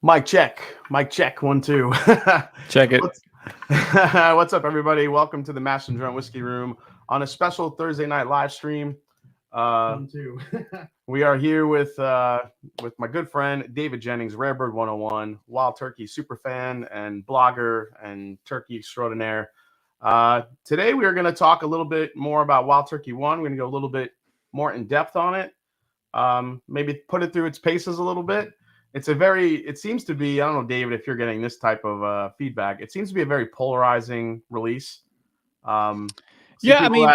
Mic check. Mic check. 1, 2. Check it. What's, what's up, everybody? Welcome to the Mash and Drum Whiskey Room on a special Thursday night live stream. 1, 2. We are here with my good friend David Jennings, Rarebird 101, Wild Turkey super fan and blogger and turkey extraordinaire. Today we are going to talk a little bit more about Wild Turkey 1. We're going to go a little bit more in depth on it. Maybe put it through its paces a little bit. It seems to be, I don't know, David, if you're getting this type of feedback, it seems to be a very polarizing release. Yeah, I mean,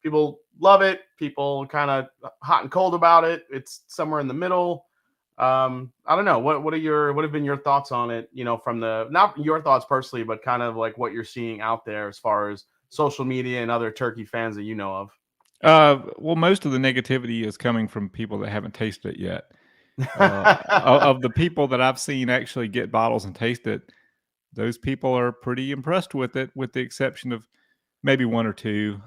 People love it. People kind of hot and cold about it. It's somewhere in the middle. I don't know. What have been your thoughts on it? You know, from not your thoughts personally, but kind of like what you're seeing out there as far as social media and other turkey fans that you know of. well, most of the negativity is coming from people that haven't tasted it yet. Of the people that I've seen actually get bottles and taste it, those people are pretty impressed with it, with the exception of maybe one or two.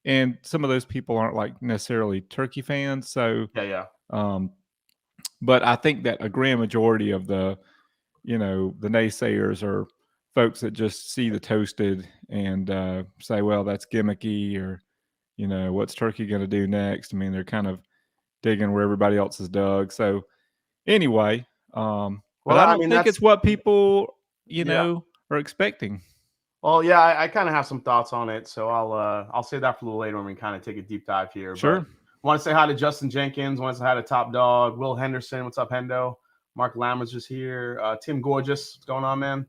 And some of those people aren't like necessarily turkey fans. So, Yeah. but I think that a grand majority of the naysayers are folks that just see the toasted and say, well, that's gimmicky, or what's turkey going to do next? I mean, they're kind of digging where everybody else has dug. So anyway, but I don't think it's what people are expecting. Well, yeah, I kind of have some thoughts on it, so I'll say that for a little later when we kind of take a deep dive here. Sure. But I want to say hi to Justin Jenkins. Want to say hi to Top Dog, Will Henderson. What's up, Hendo? Mark Lammers is here. Tim Gorgeous, what's going on, man?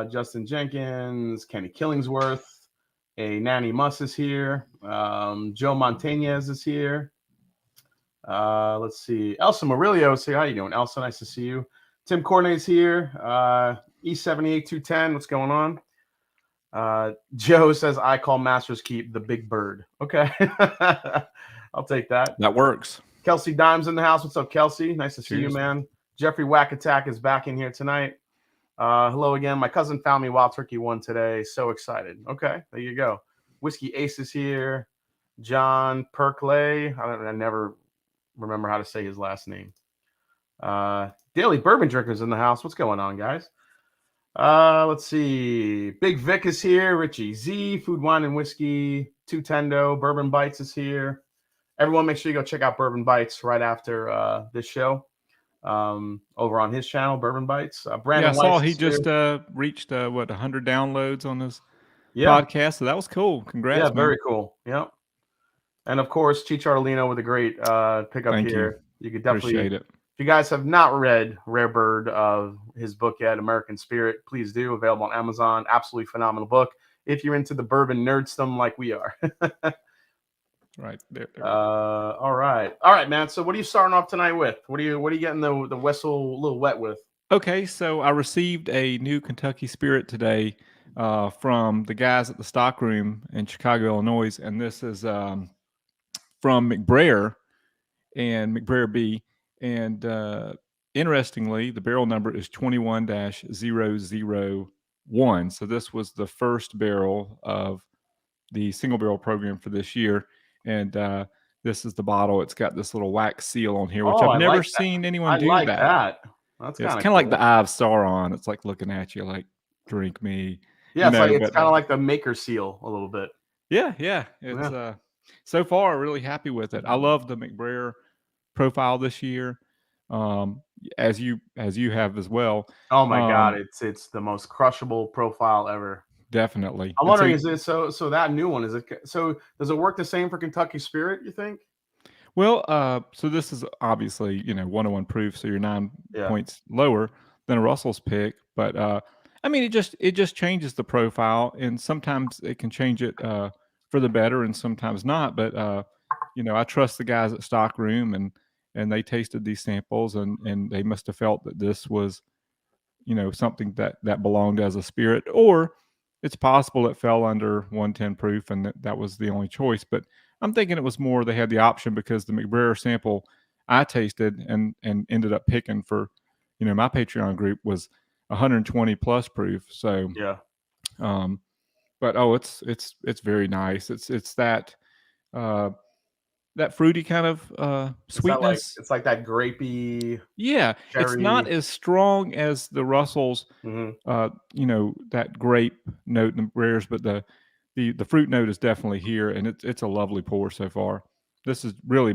Justin Jenkins, Kenny Killingsworth, a Nanny Muss is here. Joe Montañez is here. Let's see. Elsa Murillo is here. How you doing, Elsa? Nice to see you. Tim Cornet's here. E78210, what's going on? Joe says, I call Masters Keep the big bird. Okay. I'll take that. That works. Kelsey Dimes in the house. What's up, Kelsey? Nice to see you, man. Jeffrey Whack Attack is back in here tonight. Hello again. My cousin found me Wild Turkey 1 today. So excited. Okay, there you go. Whiskey Ace is here. John Perkley. I never remember how to say his last name. Daily Bourbon Drinkers in the house. What's going on, guys? Let's see. Big Vic is here. Richie Z, Food, Wine, and Whiskey. Tutendo. Bourbon Bites is here. Everyone, make sure you go check out Bourbon Bites right after this show. Over on his channel, Bourbon Bites. Brandon, I saw he just reached 100 downloads on his podcast, so that was cool. Congrats, man. Very cool. Yep. And of course, Chicharlino with a great pickup here. You could definitely appreciate it. If you guys have not read Rarebird of his book yet, American Spirit, please do. Available on Amazon. Absolutely phenomenal book. If you're into the bourbon nerdsdom like we are. Right there. All right, man. So what are you starting off tonight with? What are you getting the whistle a little wet with? Okay, so I received a new Kentucky Spirit today from the guys at the Stockroom in Chicago, Illinois, and this is from McBrayer and McBrayer B. And interestingly, the barrel number is 21-001. So this was the first barrel of the single barrel program for this year. And this is the bottle. It's got this little wax seal on here, which I've never seen anyone do that. That's it's kind of like the Eye of Sauron. It's like looking at you like, drink me. Yeah, it's kind of like the maker seal a little bit. Yeah. It's so far really happy with it. I love the McBrayer profile this year, as you have as well. Oh my God, it's the most crushable profile ever. Definitely. I'm wondering, is it so that new one, is it so does it work the same for Kentucky Spirit, you think? Well, so this is obviously 101 proof, so you're 9 points lower than a Russell's pick, but I mean, it just changes the profile, and sometimes it can change it for the better, and sometimes not. But I trust the guys at Stockroom, and they tasted these samples, and they must have felt that this was, something that belonged as a spirit, or it's possible it fell under 110 proof, and that was the only choice. But I'm thinking it was more they had the option because the McBrayer sample I tasted and ended up picking for, my Patreon group was 120 plus proof. So yeah. But it's very nice. It's that that fruity kind of Is that like sweetness. it's like that grapey Yeah, it's not cherry? as strong as the Russell's, Mhm. that grape note and rares, but the fruit note is definitely here, and it's a lovely pour so far. This is really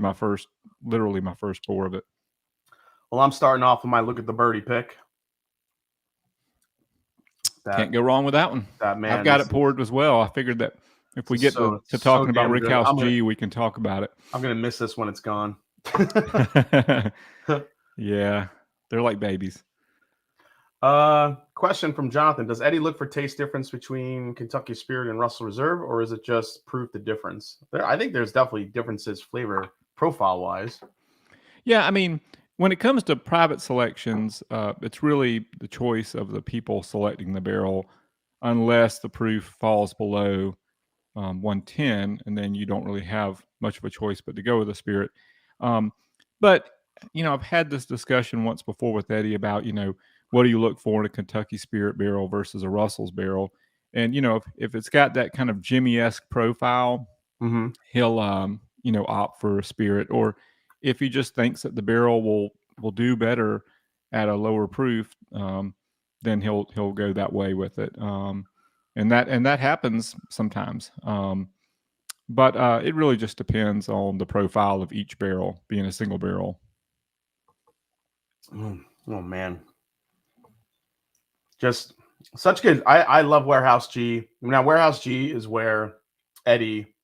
literally my first pour of it. Well, I'm starting off with my look at the birdie pick. Can't go wrong with that one. That I've man, got this it poured as well. I figured that if we is get so to talking about damn Rick good. House G, we can talk about it. I'm gonna miss this when it's gone. Yeah, they're like babies. Question from Jonathan: does Eddie look for taste difference between Kentucky Spirit and Russell Reserve, or is it just proof the difference? I think there's definitely differences flavor profile wise. Yeah, I mean, when it comes to private selections, it's really the choice of the people selecting the barrel, unless the proof falls below 110, and then you don't really have much of a choice but to go with the Spirit. But I've had this discussion once before with Eddie about what do you look for in a Kentucky Spirit barrel versus a Russell's barrel, and if it's got that kind of Jimmy-esque profile, Mm-hmm. he'll opt for a Spirit, or if he just thinks that the barrel will do better at a lower proof, then he'll go that way with it, and that happens sometimes. But it really just depends on the profile of each barrel, being a single barrel. Oh man, just such good. I love Warehouse G. Now Warehouse G is where Eddie.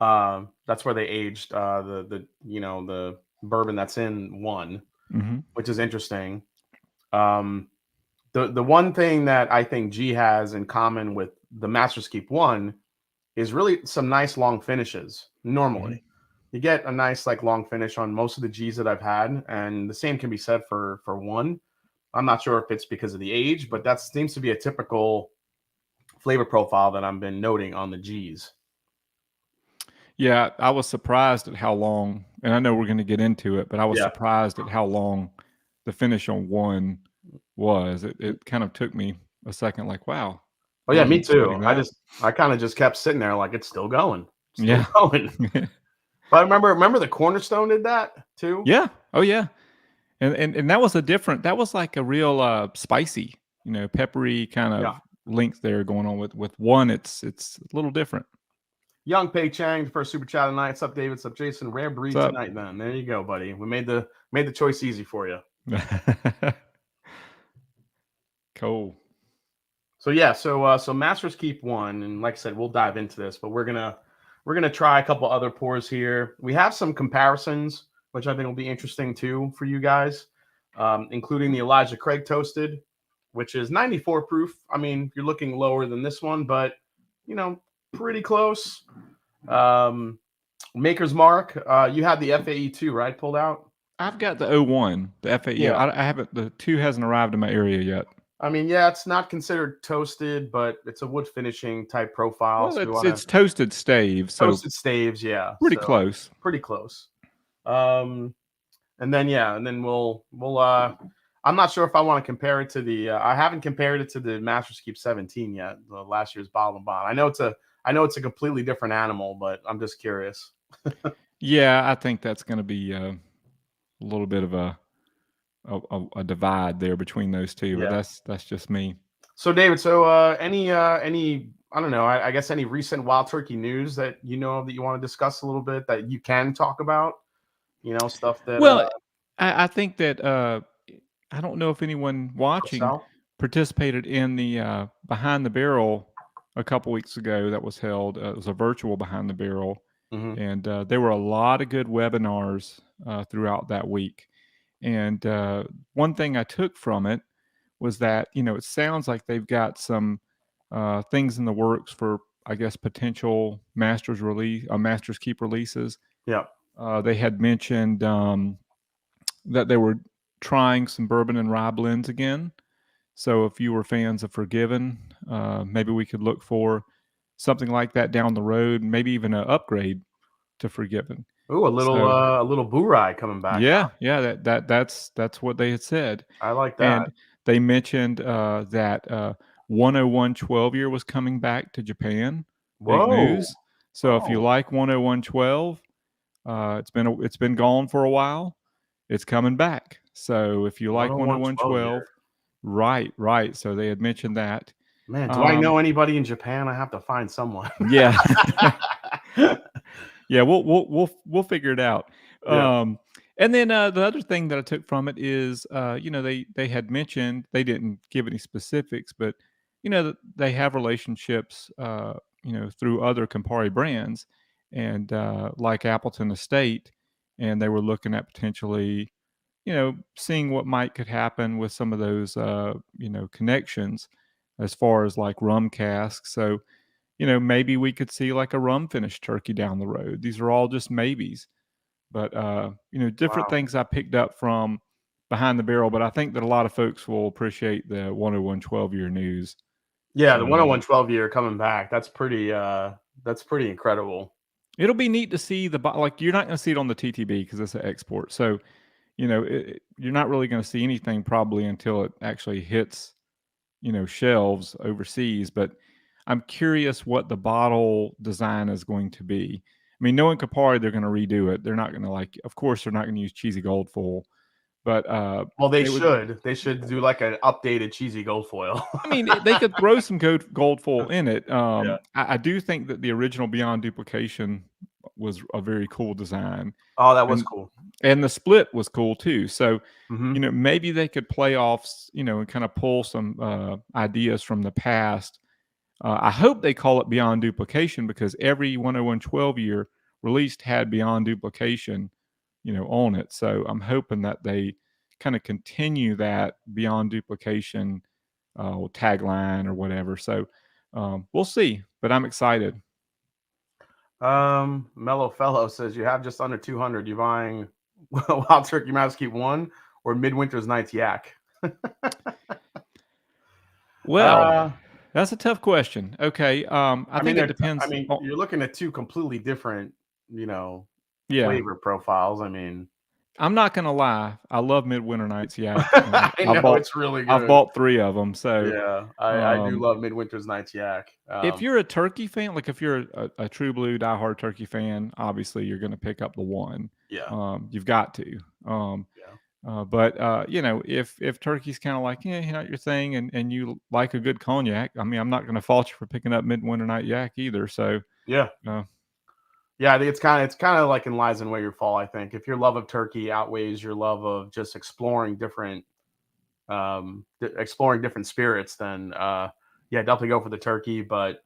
That's where they aged the bourbon that's in one, Mm-hmm. which is interesting. The one thing that I think G has in common with the Master's Keep one is really some nice long finishes. Normally, Mm-hmm. you get a nice like long finish on most of the G's that I've had, and the same can be said for one. I'm not sure if it's because of the age, but that seems to be a typical flavor profile that I've been noting on the G's. Yeah, I was surprised at how long, and I know we're going to get into it, but I was Yeah. surprised at how long the finish on one was. It kind of took me a second, like, wow, Oh I yeah, me wasn't too. expecting that. I kind of just kept sitting there like it's still going, still Yeah. going. But I remember the Cornerstone did that too. Yeah. Oh yeah. And that was that was like a real spicy, peppery kind Yeah. of length there going on with one. It's a little different. Young Pei Chang, first super chat tonight. What's up, David? What's up, Jason? Rare breed What's up? tonight, then. There you go, buddy. We made the choice easy for you. Cool. So yeah, so Masters Keep one, and like I said, we'll dive into this, but we're gonna try a couple other pours here. We have some comparisons, which I think will be interesting too for you guys, including the Elijah Craig Toasted, which is 94 proof. I mean, you're looking lower than this one, but pretty close. Maker's Mark, you had the FAE 2, right? Pulled out. I've got the 01, the FAE. Yeah. I haven't. The 2 hasn't arrived in my area yet. I mean, yeah, it's not considered toasted, but it's a wood finishing type profile. Well, So it's toasted stave, so toasted staves, yeah. pretty So close. pretty close. And then we'll I'm not sure if I want to compare it to the I haven't compared it to the Masters Keep 17 yet, the last year's bottle and bond. I know it's a completely different animal, but I'm just curious. Yeah, I think that's going to be a little bit of a divide there between those two, but that's just me. So David, any I don't know, I guess any recent wild turkey news that you know of that you want to discuss a little bit that you can talk about? Stuff that Well, I think that I don't know if anyone watching Sal? participated in the Behind the Barrel a couple weeks ago that was held. It was a virtual Behind the Barrel, and there were a lot of good webinars throughout that week. And one thing I took from it was that it sounds like they've got some things in the works for, I guess, potential Masters Keep releases. Yeah. They had mentioned that they were trying some bourbon and rye blends again. So if you were fans of Forgiven, maybe we could look for something like that down the road, maybe even an upgrade to Forgiven. Ooh, a little boo rye coming back. Yeah, yeah, that's what they had said. I like that. And they mentioned that 101 12 year was coming back to Japan. Big Whoa. news. So if you like 101 12, It's been gone for a while. It's coming back. So if you like 10112 10112, year. right. So they had mentioned that. Man, do I know anybody in Japan? I have to find someone. Yeah. Yeah, we'll figure it out. Yeah. And then the other thing that I took from it is, they had mentioned, they didn't give any specifics, but that they have relationships, through other Campari brands, and like Appleton Estate, and they were looking at potentially, seeing what could happen with some of those, connections, as far as like rum casks. So maybe we could see like a rum finished turkey down the road. These are all just maybes, but different Wow. things I picked up from behind the barrel. But I think that a lot of folks will appreciate the 101 12-year news. Yeah, So, the 101 12 year coming back. That's pretty incredible. it'll be neat to see like you're not going to see it on the TTB because it's an export. So, you're not really going to see anything probably until it actually hits, shelves overseas. But I'm curious what the bottle design is going to be. I mean, knowing Campari, they're going to redo it. They're not going to of course, they're not going to use cheesy gold foil, but Well, they should do like an updated cheesy gold foil. I mean, they could throw some gold foil in it. Yeah. I do think that the original Beyond Duplication was a very cool design. Oh, that was cool. And the split was cool too. So, Mm-hmm. maybe they could play off, and kind of pull some ideas from the past. I hope they call it Beyond Duplication because every 101 12 year released had Beyond Duplication, on it. So I'm hoping that they kind of continue that Beyond Duplication tagline or whatever. So we'll see, but I'm excited. Mellow Fellow says you have just under 200. You buying Wild Turkey Mouse Keep 1 or Midwinter's Night's Yak? Well, that's a tough question. Okay. I think it depends. You're looking at two completely different, yeah, flavor profiles. I mean, I'm not gonna lie. I love Midwinter Night's Yak. I know it's really good. I've bought 3 of them. So yeah, I do love Midwinter's Night's Yak. If you're a turkey fan, like if you're a true blue diehard turkey fan, obviously you're going to pick up the 1. Yeah. You've got to. But if turkey's kind of like, not your thing, and you like a good cognac, I mean, I'm not going to fault you for picking up Midwinter Night Yak either. So yeah. I think it's kind of like in lies in where you fall. I think if your love of turkey outweighs your love of just exploring different spirits, then definitely go for the turkey. But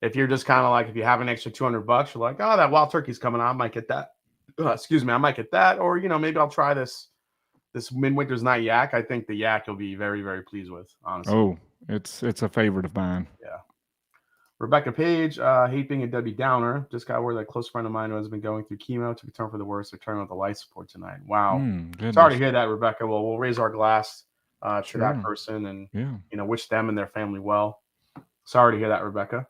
if you're just kind of like, if you have an extra $200, you're like, oh, that wild turkey's coming on, I might get that. I might get that, or maybe I'll try this Midwinter's Night Yak. I think the Yak you'll be very, very pleased with, honestly. Oh, it's a favorite of mine. Yeah. Rebecca Page, hate being a Debbie Downer. Just got word that a close friend of mine who has been going through chemo took a turn for the worse. They're turning out the life support tonight. Wow. Sorry to hear that, Rebecca. Well, we'll raise our glass to that person and wish them and their family well. Sorry to hear that, Rebecca.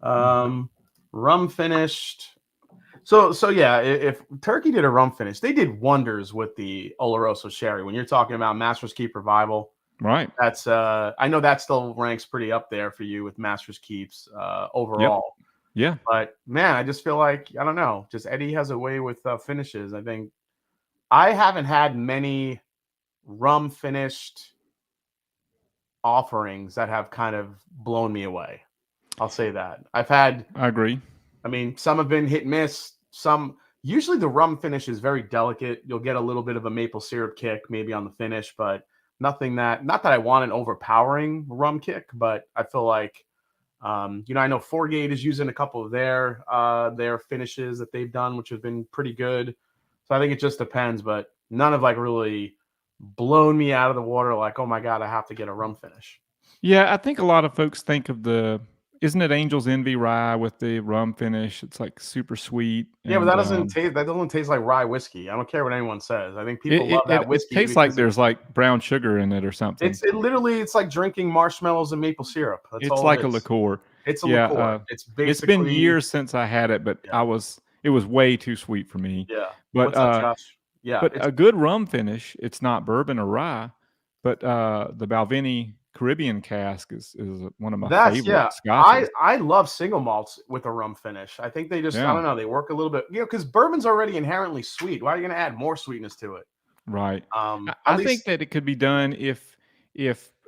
Rum finished. So yeah, if Turkey did a rum finish, they did wonders with the Oloroso Sherry. When you're talking about Master's Keep Revival, right? That's I know that still ranks pretty up there for you with Master's Keeps overall. Yep. Yeah, but man, I just feel like I don't know. Just Eddie has a way with finishes. I think I haven't had many rum finished offerings that have kind of blown me away. I'll say that. I agree. I mean, some have been hit and miss. Usually the rum finish is very delicate. You'll get a little bit of a maple syrup kick maybe on the finish, but not that I want an overpowering rum kick, but I feel like, I know Forgate is using a couple of their finishes that they've done, which have been pretty good. So I think it just depends, but none have like really blown me out of the water. Like, oh my God, I have to get a rum finish. Yeah. I think a lot of folks think of isn't it Angel's Envy rye with the rum finish? It's like super sweet. Yeah, but that doesn't taste like rye whiskey. I don't care what anyone says. I think people love that whiskey. It tastes like there's like brown sugar in it or something. It's like drinking marshmallows and maple syrup. It's like a liqueur. It's a liqueur. It's been years since I had it, but it was way too sweet for me. Yeah. But what's up, Josh? Yeah. But a good rum finish, it's not bourbon or rye, but the Balvenie Caribbean cask is one of my That's favorite I scotches. I love single malts with a rum finish. I think they just I Yeah, don't know, they work a little bit, because bourbon's already inherently sweet. Why are you going to add more sweetness to it? right. At I think least that it could be done if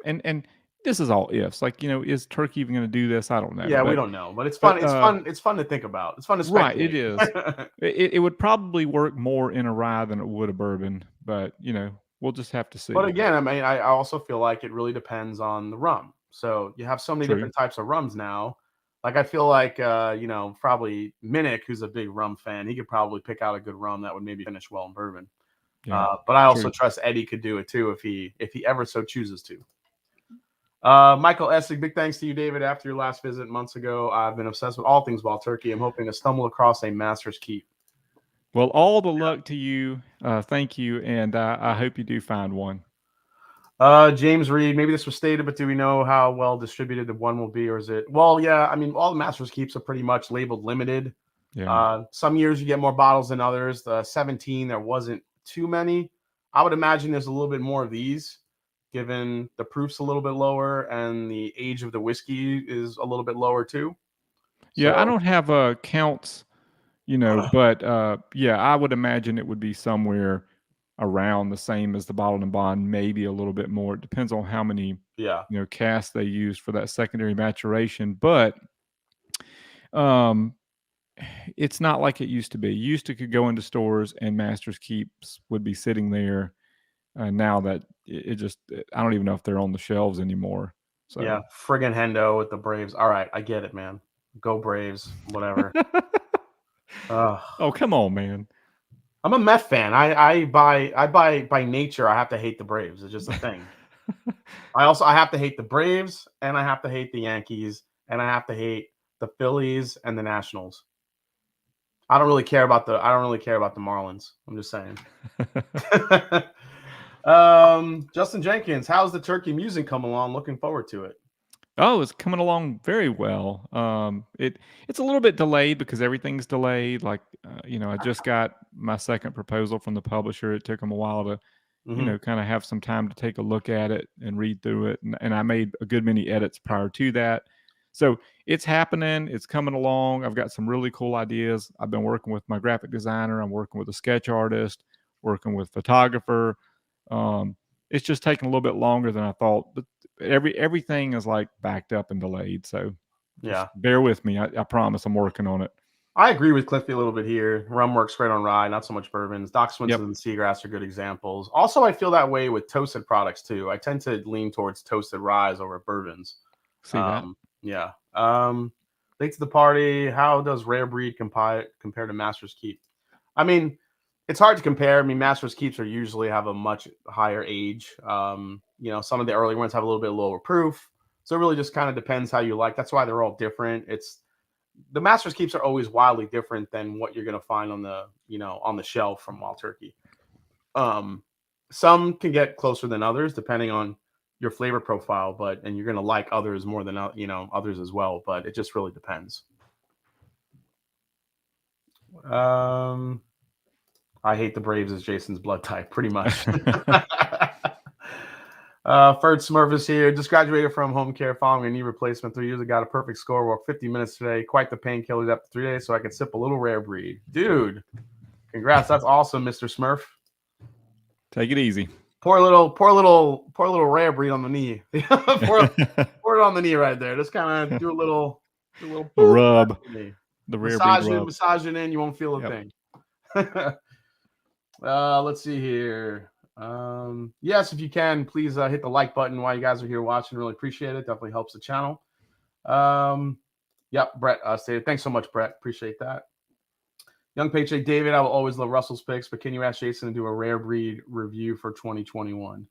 and this is all ifs. Like, is Turkey even going to do this? I don't know. yeah, we don't know, but it's fun. But It's fun. It's fun to think about. It's fun to right, it speculate. is. It would probably work more in a rye than it would a bourbon, but we'll just have to But see. again, I mean, I also feel like it really depends on the rum. So you have so many True. different types of rums now. Like I feel like probably Minnick, who's a big rum fan, he could probably pick out a good rum that would maybe finish well in bourbon. Yeah. But I also True. trust Eddie could do it too if he ever so chooses to. Michael Essig, big thanks to you, David. After your last visit months ago, I've been obsessed with all things wild turkey. I'm hoping to stumble across a master's keep. Well, all the luck to you. Thank you, and I hope you do find one. James Reed, maybe this was stated, but do we know how well distributed the one will be, or is it? Well, yeah, I mean, all the Masters keeps are pretty much labeled limited. Yeah. Some years you get more bottles than others. The 17, there wasn't too many. I would imagine there's a little bit more of these, given the proof's a little bit lower and the age of the whiskey is a little bit lower too. Yeah, I So, don't have counts, but yeah, I would imagine it would be somewhere around the same as the bottled and bond, maybe a little bit more. It depends on how many yeah, casks they use for that secondary maturation, but um it's not like it used to be. You used to could go into stores and Master's Keeps would be sitting there. Now that it just, I don't even know if they're on the shelves anymore. yeah, So, friggin' Hendo with the Braves. All right, I get it, man. Go Braves, whatever. oh, come on, man. I'm a Met fan. I by nature I have to hate the Braves. It's just a thing. I have to hate the Braves and I have to hate the Yankees and I have to hate the Phillies and the Nationals. I don't really care about the Marlins. I'm just saying. Justin Jenkins, how's the turkey music come along? Looking forward to it. Oh, it's coming along very well. It's a little bit delayed because everything's delayed. Like, I just got my second proposal from the publisher. It took them a while to, kind of have some time to take a look at it and read through it. And I made a good many edits prior to that. So it's happening. It's coming along. I've got some really cool ideas. I've been working with my graphic designer. I'm working with a sketch artist, working with photographer. It's just taking a little bit longer than I thought, but everything is like backed up and delayed. So just bear with me. I promise I'm working on it. I agree with Cliffy a little bit here. Rum works great on rye, not so much bourbons. Doc Swinson and Seagrass are good examples. Also, I feel that way with toasted products too. I tend to lean towards toasted ryes over bourbons. See that? Yeah. Late to the party. How does Rare Breed compare to Master's Keep? I mean, it's hard to compare. I mean, Master's Keeps are usually have a much higher age. Some of the early ones have a little bit lower proof. So it really just kind of depends how you like. That's why they're all different. The Master's Keeps are always wildly different than what you're going to find on the shelf from Wild Turkey. Some can get closer than others depending on your flavor profile, and you're going to like others more than others as well, but it just really depends. I hate the Braves as Jason's blood type, pretty much. Ferd Smurf is here. Just graduated from home care following a knee replacement 3 years ago. Got a perfect score. Walked 50 minutes today. Quite the painkillers after 3 days, so I could sip a little Rare Breed. Dude, congrats. That's awesome, Mr. Smurf. Take it easy. Poor little Rare Breed on the knee. pour it on the knee right there. Just kind of do a little rub. The Rare Breed rub. Massage it in. You won't feel a thing. Let's see here. Yes, if you can, please hit the like button while you guys are here watching. Really appreciate it. Definitely helps the channel. Yep, Brett stated. Thanks so much, Brett. Appreciate that. Young Paycheck David, I will always love Russell's picks, but can you ask Jason to do a Rare Breed review for 2021?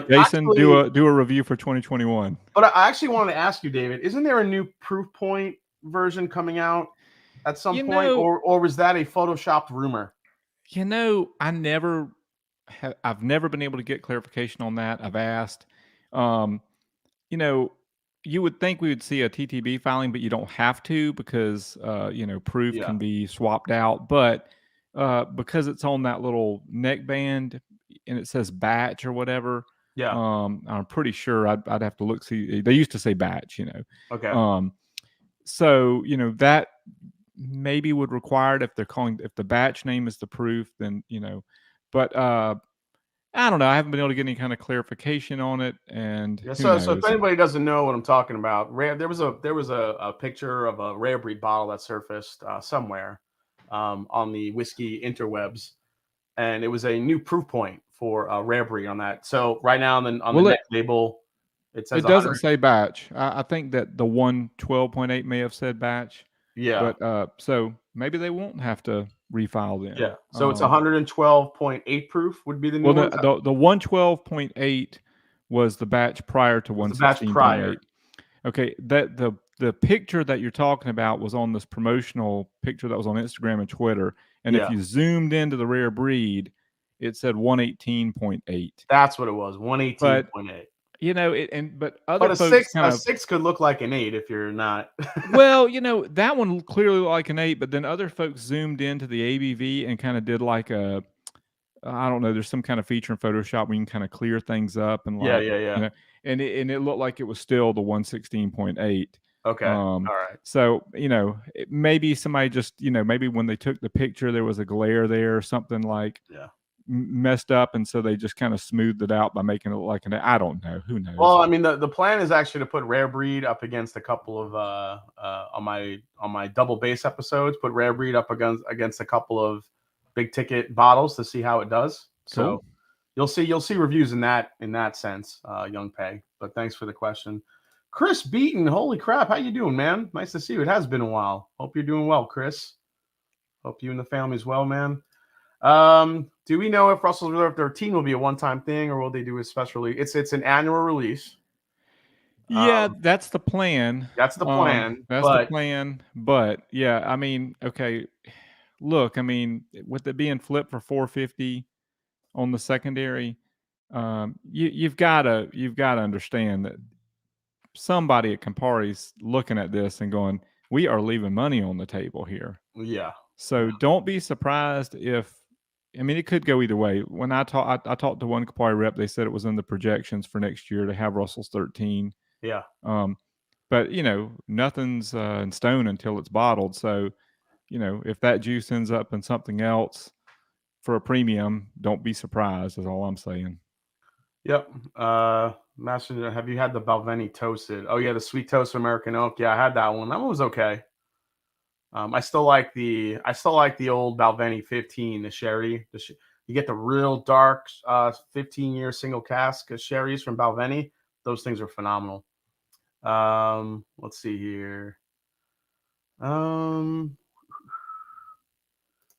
Jason, do a review for 2021. But I actually wanted to ask you, David, isn't there a new Proof Point version coming out at some point, or was that a photoshopped rumor? I've never been able to get clarification on that. I've asked. You would think we would see a TTB filing, but you don't have to because proof can be swapped out. But because it's on that little neck band and it says batch or whatever, Yeah. I'm pretty sure I'd have to look. See, they used to say batch, Okay. So that maybe would require it if they're calling, if the batch name is the proof, then but I don't know. I haven't been able to get any kind of clarification on it, and Yeah. who So if knows? anybody doesn't know what I'm talking about, there was a picture of a rare breed bottle that surfaced somewhere on the whiskey interwebs, and it was a new proof point for a rare breed on that. So right now on the Well, neck label, it says it doesn't 100. say batch. I think that the 112.8 may have said batch, Yeah. but so maybe they won't have to refile then. Yeah. So it's 112.8 proof would be the new Well, one. the 112.8 was the batch prior to Was the batch prior? 116.8. Okay, that the picture that you're talking about was on this promotional picture that was on Instagram and Twitter, and if Yeah. you zoomed into the rare breed, it said 118.8. That's what it was. But 118.8. but other But a folks six, kind a of, six could look like an 8 if you're not. well, that one clearly looked like an 8, but then other folks zoomed into the ABV and kind of did like a, I don't know, there's some kind of feature in Photoshop where you can kind of clear things up and Yeah, like, yeah, yeah. and it looked like it was still the 116.8. Okay. All right. So, maybe somebody just, maybe when they took the picture, there was a glare there or something like Yeah. messed up. And so they just kind of smoothed it out by making it look like I don't know. Who knows? Well, I mean, the plan is actually to put rare breed up against a couple of on my double bass episodes. Put rare breed up against a couple of big ticket bottles to see how it does. Cool. So you'll see reviews in that sense, Young Pay. But thanks for the question, Chris Beaton. Holy crap, how you doing, man? Nice to see you. It has been a while. Hope you're doing well, Chris. Hope you and the family's well, man. Do we know if Russell's Reserve 13 will be a one-time thing, or will they do a special release? It's an annual release. Yeah, that's the plan. That's the plan. That's the But plan. But yeah, I mean, okay. Look, I mean, with it being flipped for 450 on the secondary, you've got to understand that somebody at Campari's looking at this and going, we are leaving money on the table here. yeah, So don't be surprised if, I mean, it could go either way. When I talked to one Campari rep, they said it was in the projections for next year to have Russell's 13. yeah. But nothing's in stone until it's bottled. So, if that juice ends up in something else for a premium, don't be surprised, is all I'm saying. Yep. Master, have you had the Balvenie toasted? Oh yeah, the sweet toast American oak. Yeah, I had that one. That one was okay. I still like the old Balvenie 15, the sherry. You get the real dark 15-year single cask sherries from Balvenie. Those things are phenomenal. Let's see here.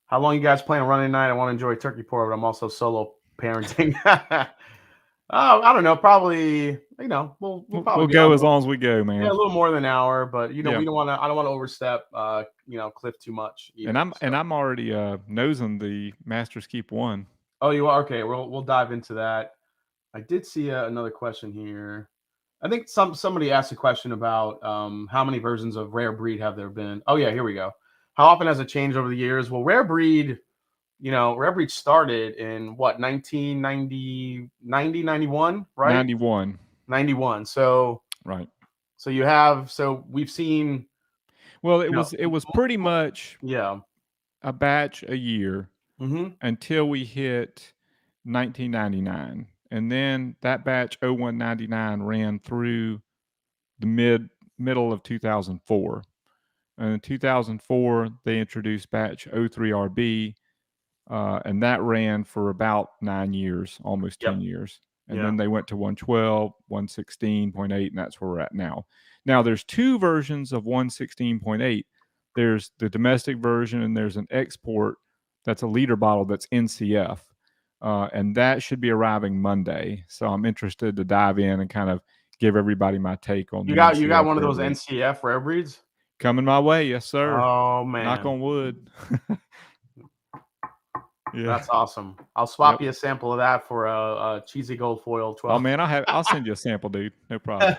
How long you guys plan on running tonight? I want to enjoy turkey pork, but I'm also solo parenting. I don't know. Probably, we'll probably go as long as we go, man. Yeah, a little more than an hour, but we don't want to. I don't want to overstep, Cliff too much. Either, and I'm already nosing the Masters Keep one. Oh, you are? Okay. We'll dive into that. I did see another question here. I think somebody asked a question about how many versions of Rare Breed have there been. Oh yeah, here we go. How often has it changed over the years? Well, Rare Breed started in what, 1990, 91, right? 91. So right. So we've seen. Well, it was pretty much a batch a year until we hit 1999. And then that batch 0199 ran through the middle of 2004. And in 2004, they introduced batch 03RB, and that ran for about 9 years, almost 10 years. And then they went to 112, 116.8, and that's where we're at now. Now, there's two versions of 116.8. There's the domestic version, and there's an export that's a liter bottle that's NCF. And that should be arriving Monday. So I'm interested to dive in and kind of give everybody my take on you got one of those NCF rare breeds coming my way. Yes, sir. Oh man, knock on wood. Yeah, that's awesome. I'll swap you a sample of that for a cheesy gold foil 12. Oh man, I'll send you a sample, dude. No problem.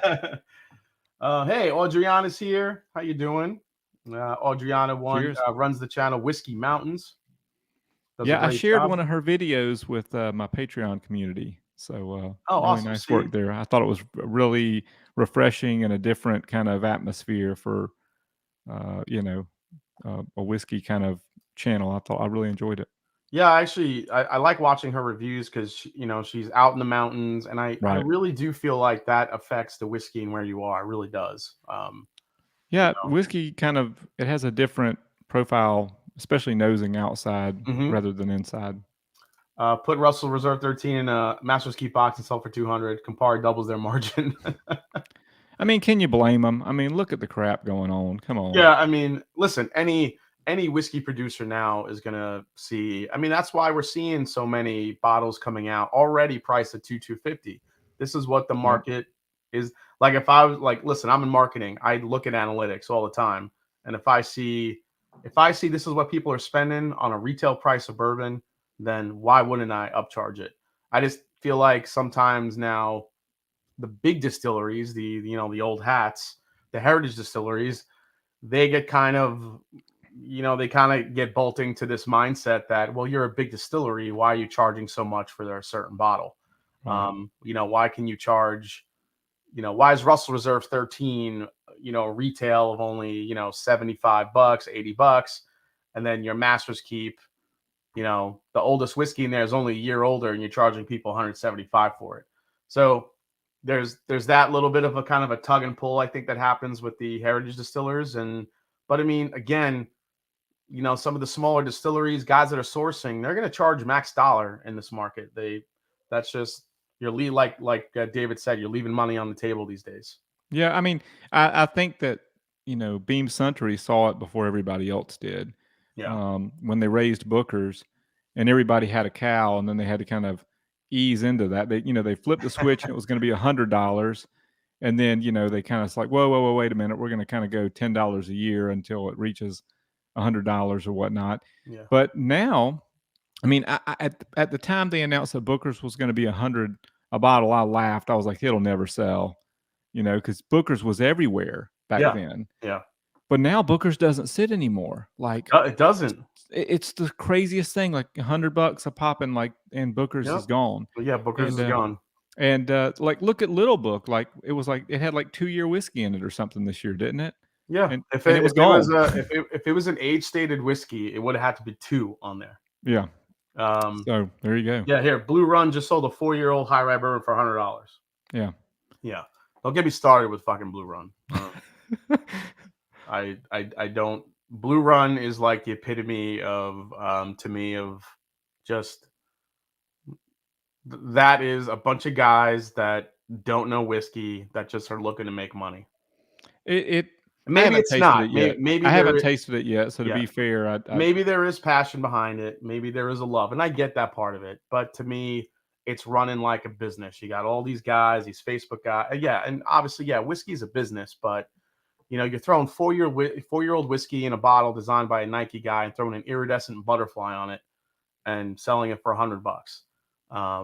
Hey, Adriana's here. How you doing? Adriana runs the channel Whiskey Mountains. I shared one of her videos with my Patreon community. So really awesome. nice See? work there. I thought it was really refreshing and a different kind of atmosphere for a whiskey kind of channel. I really enjoyed it. Yeah, actually, I like watching her reviews because she's out in the mountains, and I Right. really do feel like that affects the whiskey and where you are. It really does. Yeah, whiskey it has a different profile, especially nosing outside Mhm. rather than inside. Put Russell Reserve 13 in a Master's Keep box and sell for 200. Campari doubles their margin. I mean, can you blame them? I mean, look at the crap going on. Come on. Yeah, I mean, listen, any whiskey producer now is gonna see. I mean, that's why we're seeing so many bottles coming out already priced at 250. This is what the Yep. market is like. If I was like, listen, I'm in marketing, I look at analytics all the time, and if I see this is what people are spending on a retail price of bourbon, then why wouldn't I upcharge it? I just feel like sometimes now the big distilleries, the old hats, the heritage distilleries, they get kind of they kind of get bolting to this mindset that, well, you're a big distillery, why are you charging so much for their certain bottle? Right. Why can you charge, why is Russell Reserve 13 retail of only $75, $80, and then your Master's Keep, the oldest whiskey in there is only a year older and you're charging people 175 for it. So there's that little bit of a kind of a tug and pull, I think, that happens with the heritage distillers. But I mean, again, some of the smaller distilleries, guys that are sourcing, they're going to charge max dollar in this market. That's just like David said, you're leaving money on the table these days. Yeah, I mean, I think that Beam Suntory saw it before everybody else did. Yeah. When they raised Booker's, and everybody had a cow, and then they had to kind of ease into that. They flipped the switch, and it was going to be $100, and then they kind of like, whoa, wait a minute, we're going to kind of go $10 a year until it reaches $100 or whatnot. Yeah. But now, I mean, at the time they announced that Booker's was going to be $100 a bottle, I laughed. I was like, it'll never sell. Because Booker's was everywhere back then. Yeah. But now Booker's doesn't sit anymore. Like it doesn't. It's the craziest thing. Like $100 a pop, and Booker's is gone. But yeah, Booker's is gone. And like, look at Little Book. Like it had like 2-year whiskey in it or something this year, didn't it? Yeah. And It was gone. if it was an age stated whiskey, it would have had to be 2 on there. Yeah. So there you go. Yeah. Here, Blue Run just sold a 4-year-old high rye bourbon for $100. Yeah. Yeah. Don't get me started with fucking Blue Run. I don't. Blue Run is like the epitome of, to me, of just that is a bunch of guys that don't know whiskey that just are looking to make money. Maybe it's not. Maybe I haven't tasted it yet. So to be fair, maybe there is passion behind it. Maybe there is a love, and I get that part of it. But to me, it's running like a business. You got all these guys, these Facebook guys. Yeah, and obviously, whiskey is a business, but you're throwing 4-year-old whiskey in a bottle designed by a Nike guy and throwing an iridescent butterfly on it and selling it for $100. I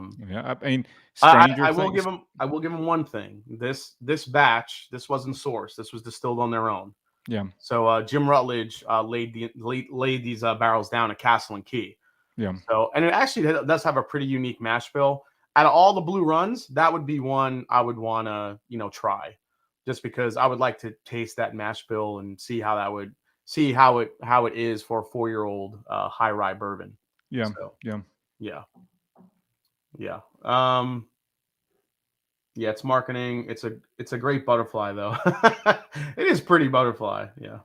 mean, I will give them one thing. This batch, this wasn't sourced. This was distilled on their own. Yeah. So Jim Rutledge laid these barrels down at Castle and Key. Yeah. So, and it actually does have a pretty unique mash bill. Out of all the Blue Runs, that would be one I would want to try, just because I would like to taste that mash bill and see how it is for a 4-year-old high rye bourbon. Yeah. So, yeah. Yeah. It's marketing. It's a great butterfly though. It is pretty butterfly. Yeah.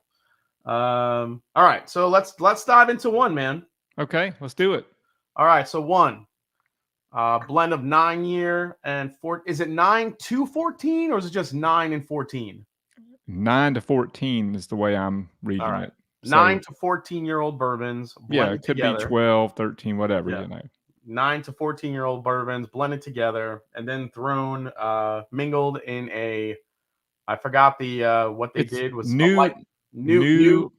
All right. So let's dive into one, man. Okay, let's do it. All right. So one, blend of 9-year and 4. Is it 9 to 14 or is it just 9 and 14? 9 to 14 is the way I'm reading it. So, 9 to 14-year-old bourbons. Yeah, it could together. Be 12, 13, whatever, 9 to 14-year-old bourbons blended together and then thrown, mingled in a. I forgot what they did was new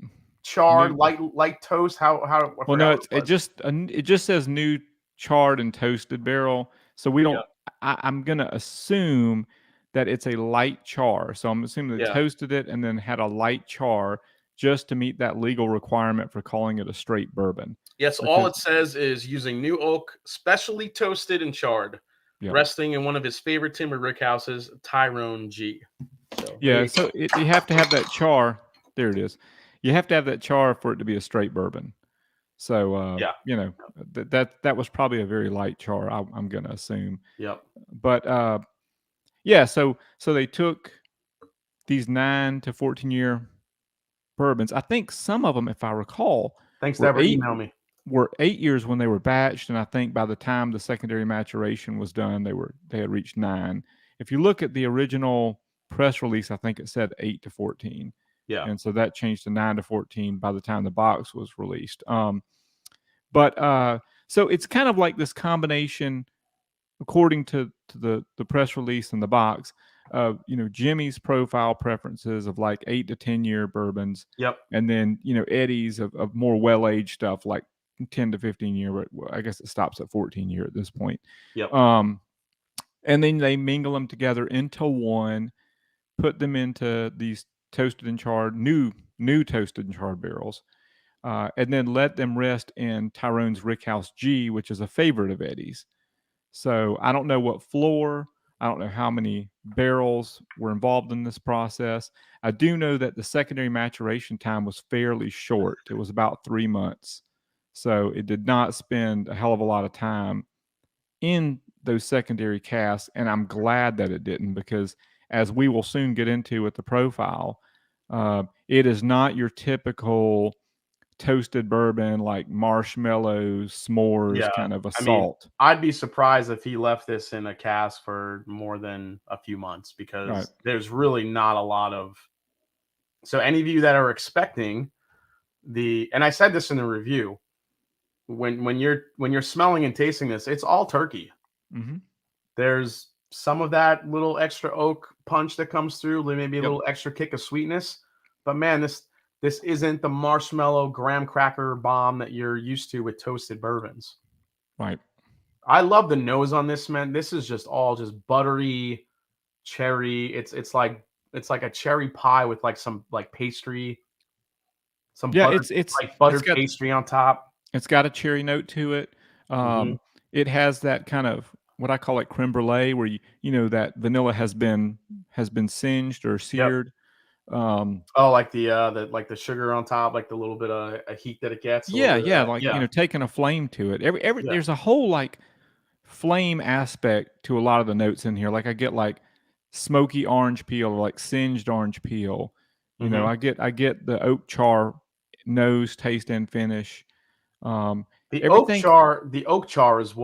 charred light toast. How? Well, no, it just says new charred and toasted barrel. So we don't. I'm gonna assume that it's a light char. So I'm assuming they toasted it and then had a light char just to meet that legal requirement for calling it a straight bourbon. Yes, all it says is using new oak, specially toasted and charred. resting in one of his favorite timber rick houses, Tyrone G. So so you have to have that char. There it is. You have to have that char for it to be a straight bourbon. So that was probably a very light char. I'm gonna assume. Yep. But so they took these 9 to 14 year bourbons. I think some of them, if I recall, thanks to ever email me. Were 8 years when they were batched, and I think by the time the secondary maturation was done, they had reached 9. If you look at the original press release, I think it said 8 to 14. Yeah. And so that changed to 9 to 14 by the time the box was released. So it's kind of like this combination, according to the press release and the box, of Jimmy's profile preferences of like 8 to 10 year bourbons. Yep. And then Eddie's of more well-aged stuff like 10 to 15 year, but I guess it stops at 14 year at this point. Yep. And then they mingle them together into one, put them into these toasted and charred, new toasted and charred barrels, and then let them rest in Tyrone's Rickhouse G, which is a favorite of Eddie's. So I don't know what floor, I don't know how many barrels were involved in this process. I do know that the secondary maturation time was fairly short. It was about 3 months. So it did not spend a hell of a lot of time in those secondary casks, and I'm glad that it didn't, because as we will soon get into with the profile, it is not your typical toasted bourbon like marshmallows, s'mores kind of assault. I'd be surprised if he left this in a cask for more than a few months, because there's really not a lot of. So any of you that are expecting and I said this in the review, when you're smelling and tasting this, it's all turkey. Mm-hmm. There's some of that little extra oak punch that comes through, maybe a little extra kick of sweetness, but man, this isn't the marshmallow graham cracker bomb that you're used to with toasted bourbons. Right. I love the nose on this, man. This is just buttery cherry. It's like a cherry pie with like some like pastry. Some it's like buttered pastry on top. It's got a cherry note to it. It has that kind of what I call like creme brulee, where that vanilla has been singed or seared. Like the sugar on top, like the little bit of a heat that it gets. Taking a flame to it. There's a whole like flame aspect to a lot of the notes in here. Like I get like smoky orange peel, or like singed orange peel. I get the oak char nose, taste, and finish. The oak char is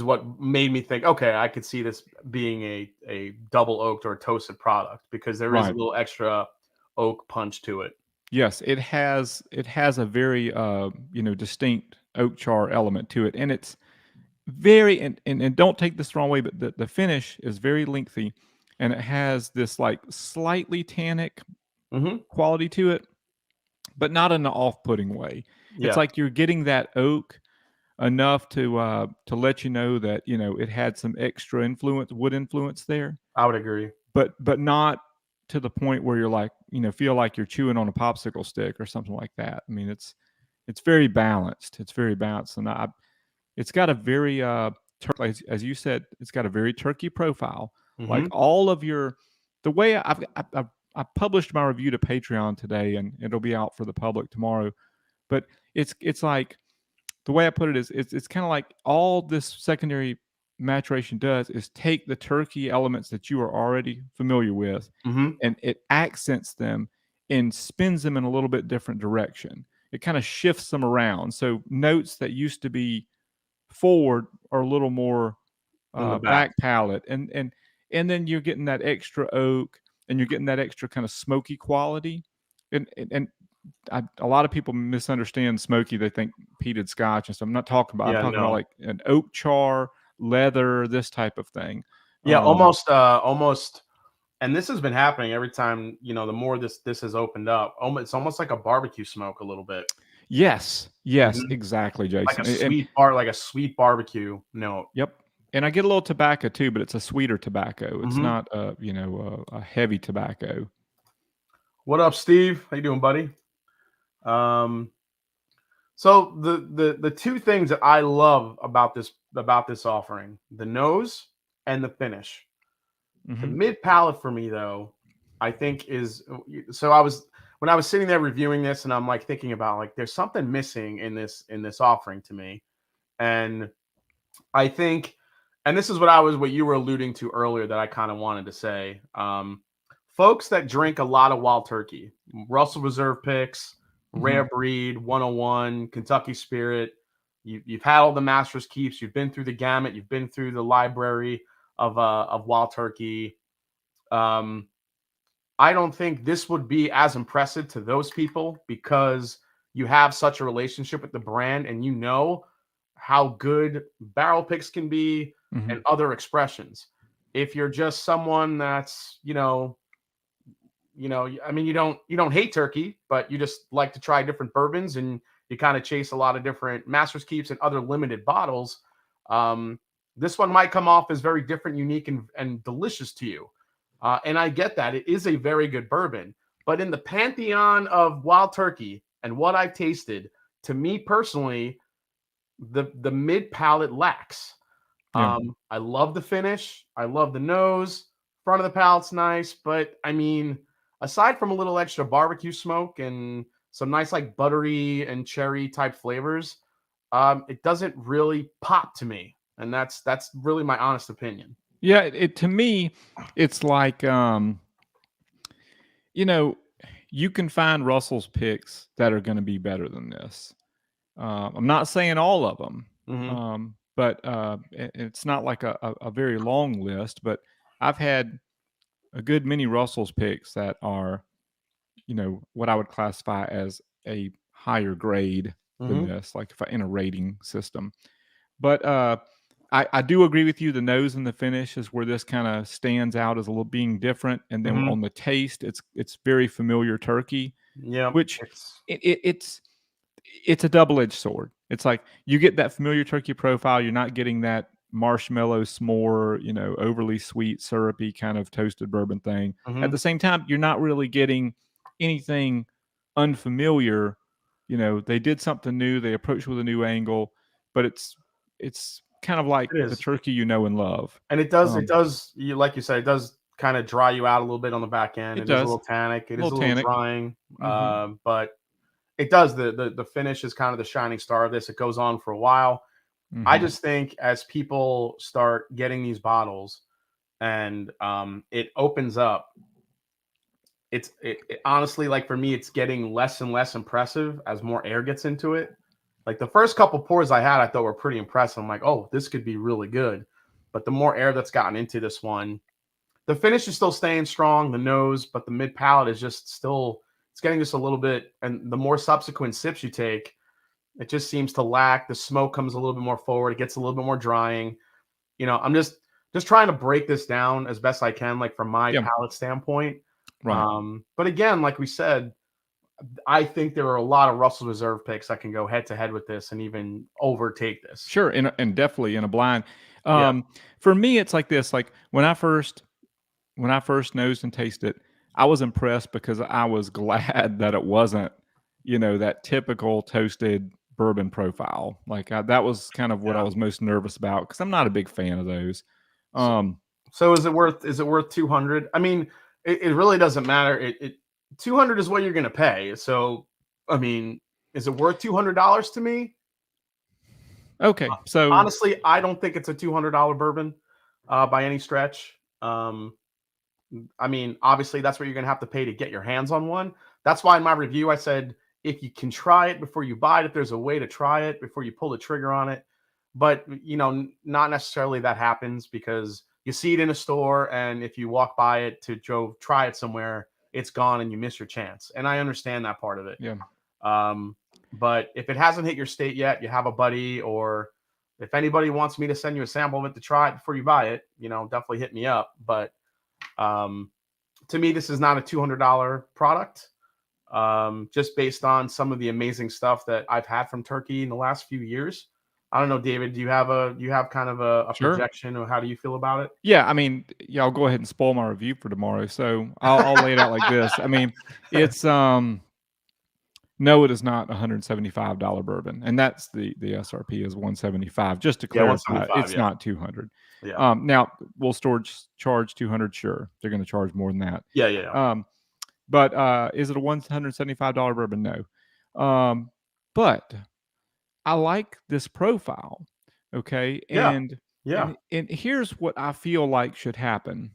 what made me think, okay, I could see this being a double oaked or a toasted product, because there is a little extra oak punch to it. Yes, it has a very distinct oak char element to it, and it's very and don't take this the wrong way, but the finish is very lengthy, and it has this like slightly tannic quality to it, but not in an off-putting way. Yeah. It's like you're getting that oak enough to let you know that it had some extra wood influence there. I would agree, but not to the point where you're like feel like you're chewing on a popsicle stick or something like that. I mean, it's very balanced. It's very balanced, and it's got a very as you said, it's got a very turkey profile. Like all of the way I published my review to Patreon today, and it'll be out for the public tomorrow. But it's like, the way I put it is, it's kind of like all this secondary maturation does is take the turkey elements that you are already familiar with, and it accents them and spins them in a little bit different direction. It kind of shifts them around. So notes that used to be forward are a little more back palate, and then you're getting that extra oak, and you're getting that extra kind of smoky quality, and a lot of people misunderstand smoky. They think peated scotch and stuff. I'm not talking about. I'm talking about like an oak char, leather, this type of thing. Yeah, almost. And this has been happening every time. The more this has opened up, it's almost like a barbecue smoke a little bit. Yes, exactly, Jason. Like a sweet barbecue note. Yep. And I get a little tobacco too, but it's a sweeter tobacco. It's not a heavy tobacco. What up, Steve? How you doing, buddy? So the two things that I love about this offering, the nose and the finish. The mid palate for me though, I think is so when I was sitting there reviewing this and I'm like thinking about like there's something missing in this offering to me. And I think, and this is what you were alluding to earlier that I kind of wanted to say. Folks that drink a lot of wild turkey, Russell Reserve picks, Rare Breed, 101, Kentucky Spirit. You've had all the Masters keeps. You've been through the gamut. You've been through the library of wild turkey. I don't think this would be as impressive to those people because you have such a relationship with the brand and you know how good barrel picks can be and other expressions. If you're just someone that's, I mean, you don't hate turkey, but you just like to try different bourbons and you kind of chase a lot of different Master's Keeps and other limited bottles. This one might come off as very different, unique, and delicious to you. And I get that. It is a very good bourbon. But in the pantheon of wild turkey and what I've tasted, to me personally, the mid palate lacks. Yeah. I love the finish. I love the nose. Front of the palate's nice. But I mean, aside from a little extra barbecue smoke and some nice like buttery and cherry type flavors, it doesn't really pop to me. And that's really my honest opinion. Yeah, it to me, it's like you can find Russell's picks that are going to be better than this. I'm not saying all of them, but it's not like a very long list. But I've had a good many Russell's picks that are, what I would classify as a higher grade than this, like if in a rating system. But I do agree with you. The nose and the finish is where this kind of stands out as a little being different, and then on the taste, it's very familiar turkey. Yeah, which it's a double-edged sword. It's like you get that familiar turkey profile. You're not getting that marshmallow s'more, overly sweet, syrupy kind of toasted bourbon thing. At the same time, you're not really getting anything unfamiliar. They did something new. They approached with a new angle, but it's kind of like the turkey and love. And it does, like you said, it does kind of dry you out a little bit on the back end. It is a little tannic. It is a little drying. But it does. The finish is kind of the shining star of this. It goes on for a while. I just think as people start getting these bottles and it opens up, it honestly, like for me, it's getting less and less impressive as more air gets into it. Like the first couple pours I had, I thought were pretty impressive. I'm like, oh, this could be really good. But the more air that's gotten into this one, the finish is still staying strong, the nose, but the mid palate is just still, it's getting just a little bit. And the more subsequent sips you take, it just seems to lack. The smoke comes a little bit more forward. It gets a little bit more drying. I'm just trying to break this down as best I can, like from my palate standpoint. Right. But again, like we said, I think there are a lot of Russell Reserve picks that can go head to head with this and even overtake this. Sure, and definitely in a blind. For me, it's like this. Like when I first nosed and tasted it, I was impressed because I was glad that it wasn't, that typical toasted bourbon profile. Like that was kind of what I was most nervous about because I'm not a big fan of those. So is it worth 200? I mean, it really doesn't matter. 200 is what you're going to pay. So, I mean, is it worth $200 to me? Okay. So honestly, I don't think it's a $200 bourbon by any stretch. I mean, obviously that's what you're going to have to pay to get your hands on one. That's why in my review, I said, if you can try it before you buy it, if there's a way to try it before you pull the trigger on it. But, not necessarily that happens because you see it in a store. And if you walk by it to go try it somewhere, it's gone and you miss your chance. And I understand that part of it. Yeah. But if it hasn't hit your state yet, you have a buddy, or if anybody wants me to send you a sample of it to try it before you buy it, definitely hit me up. But to me, this is not a $200 product. Just based on some of the amazing stuff that I've had from turkey in the last few years. I don't know, David, do you have kind of a projection, or how do you feel about it? Yeah, I mean, I'll go ahead and spoil my review for tomorrow. So I'll lay it out like this. I mean, it's No, it is not $175 bourbon, and that's the SRP is $175. Just to Yeah, clarify, 175. it's Yeah, not $200. yeah, Now, will storage charge $200? Sure, they're going to charge more than that. yeah, yeah. But is it a $175 bourbon? No. But I like this profile. Okay, Yeah, yeah. and here's what I feel like should happen.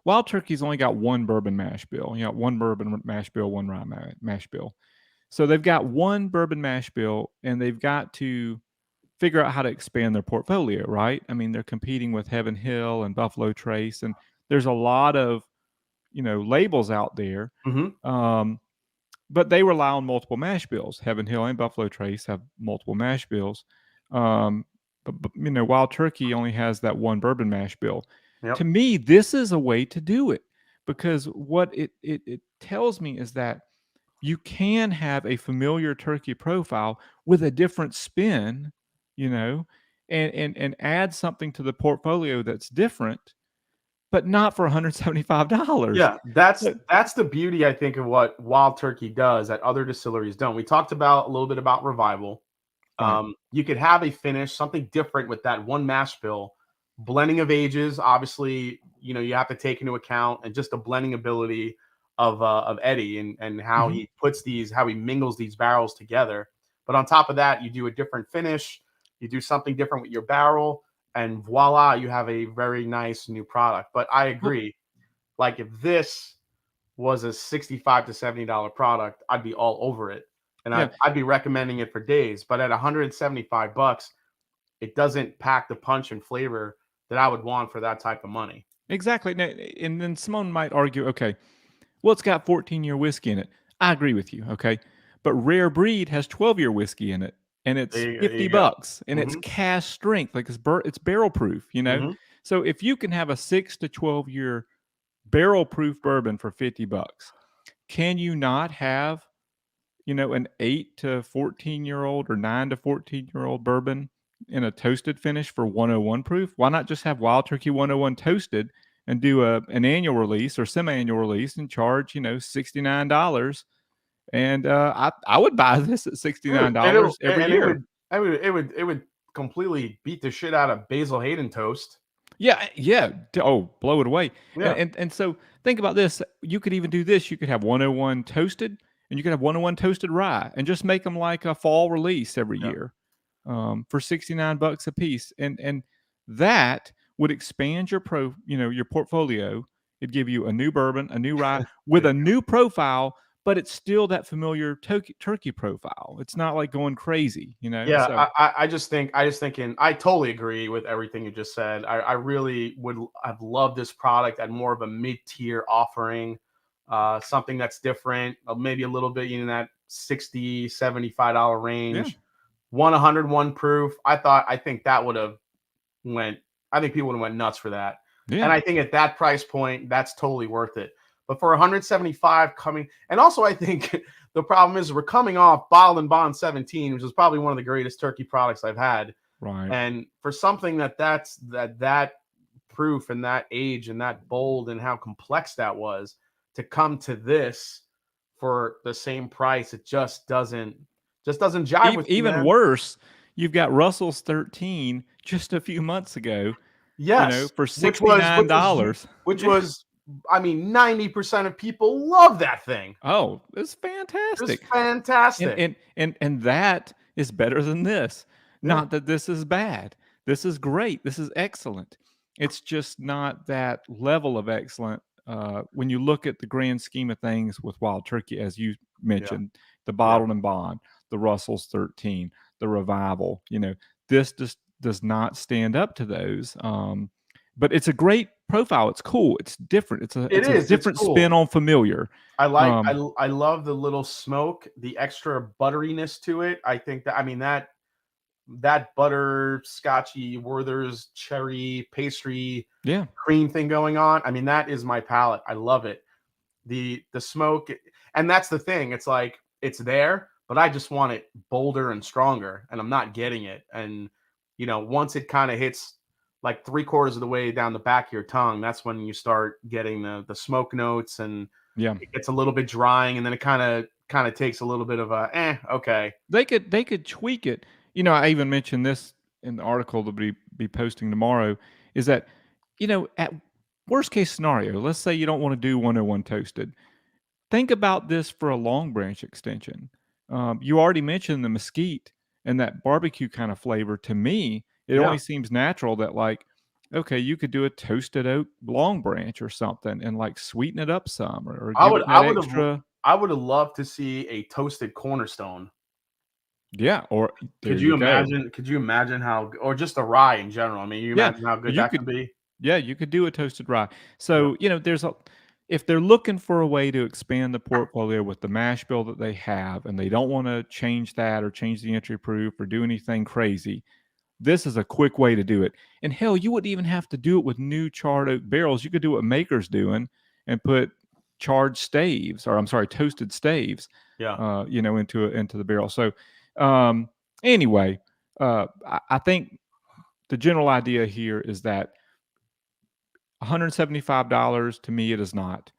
Wild Turkey's only got one bourbon mash bill. You know, one bourbon mash bill, one rye mash bill. So they've got one bourbon mash bill, and they've got to figure out how to expand their portfolio, right? I mean, they're competing with Heaven Hill and Buffalo Trace, and there's a lot of labels out there. Mm-hmm. But they rely on multiple mash bills. Heaven Hill and Buffalo Trace have multiple mash bills. But Wild Turkey only has that one bourbon mash bill. Yep. To me, this is a way to do it, because what it tells me is that you can have a familiar turkey profile with a different spin, and add something to the portfolio that's different, but not for $175. Yeah, that's the beauty, I think, of what Wild Turkey does that other distilleries don't. We talked about a little bit about Revival. Right. You could have a finish, something different with that one mash bill. Blending of ages, obviously, you have to take into account, and just the blending ability of Eddie, and how Mhm. he how he mingles these barrels together. But on top of that, you do a different finish, you do something different with your barrel, and voila, you have a very nice new product. But I Well, agree, like if this was a $65 to $70 product, I'd be all over it. And yeah, I'd be recommending it for days. But at $175, it doesn't pack the punch and flavor that I would want for that type of money. exactly. Now, and then someone might argue, okay, well, it's got 14-year whiskey in it. I agree with you, okay? But Rare Breed has 12-year whiskey in it, and it's There you go. $50, and it's Hmm. cask strength, like it's barrel proof. Hmm. So if you can have a 6 to 12-year barrel proof bourbon for $50, can you not have, an 8 to 14-year-old or 9 to 14-year-old bourbon in a toasted finish for 101 proof? Why not just have Wild Turkey 101 toasted and do an annual release or semi-annual release and charge, $69? And I would buy this at Dude, $69 every and it year. would it would completely beat the shit out of Basil Hayden toast. Yeah, yeah. Oh, blow it away. And, Yeah. and and so think about this. You could even do this. You could have 101 toasted, and you could have 101 toasted rye, and just make them like a fall release every Yeah. year, for $69 a piece. And that would expand your portfolio. It'd give you a new bourbon, a new rye with There a you new profile, but it's still that familiar turkey profile. It's not like going crazy. Yeah, So I just think, and I totally agree with everything you just said. I really would have loved this product at more of a mid-tier offering, something that's different, maybe a little bit in that $60, $75 yeah, range. 101 proof. I think that would have went. I think people would have went nuts for that. And yeah, I think at that price point, that's totally worth it. But for 175 coming, and also I think the problem is we're coming off Bottled and Bond 17, which is probably one of the greatest turkey products I've had. right. And for something that proof and that age and that bold and how complex that was, to come to this for the same price, it just doesn't jive with me, Even man. worse, you've got Russell's 13 just a few months ago, Yes, for which was which was $69. which Yeah. was I mean, 90% of people love that thing. Oh, it's Just fantastic. And fantastic. and that is better than this. Yeah, Not that this is bad. This is great. This is excellent. It's just not that level of excellent, when you look at the grand scheme of things with Wild Turkey, as you yeah, mentioned, the yeah. Bottled and Bond, the Russell's 13, the Revival. This just does not stand up to those. But it's a great profile. It's cool. It's different. It's a It it's a is, it's different spin cool. on familiar. Um, I love the little smoke, the extra butteriness to it. I think that butterscotchy Werther's cherry pastry yeah. cream thing going on. I mean, that is my palate. I love it. The smoke, and that's the thing. It's like it's there, but I just want it bolder and stronger, and I'm not getting it. And once it kind of hits like three-quarters of the way down the back of your tongue, that's when you start getting the smoke notes, and Yeah. it gets a little bit drying, and then it kind of kind of takes a little bit of a okay. They could tweak it. You know, I even mentioned this in the article that be posting tomorrow. Is that, you know, at worst case scenario, let's say you don't want to do 101 toasted. Think about this for a long branch extension. You already mentioned the mesquite and that barbecue kind of flavor. To me, it Yeah. only seems natural that, like, okay, you could do a toasted oak long branch or something and like sweeten it up some, or I give would it that I would have extra. I would have loved to see a toasted cornerstone. Yeah, or there Could you you go. imagine? Could you imagine how, or just a rye in general? I mean, you Yeah, imagine how good you that could could. be. Yeah, you could do a toasted rye. Yeah. So, you know, there's a if they're looking for a way to expand the portfolio with the mash bill that they have, and they don't want to change that or change the entry proof or do anything crazy, this is a quick way to do it. And hell, you wouldn't even have to do it with new charred oak barrels. You could do what Maker's doing and put charred staves, or I'm sorry, toasted staves, Yeah. you know, into the barrel. So, um, anyway, I think the general idea here is that $175 to me, it is not,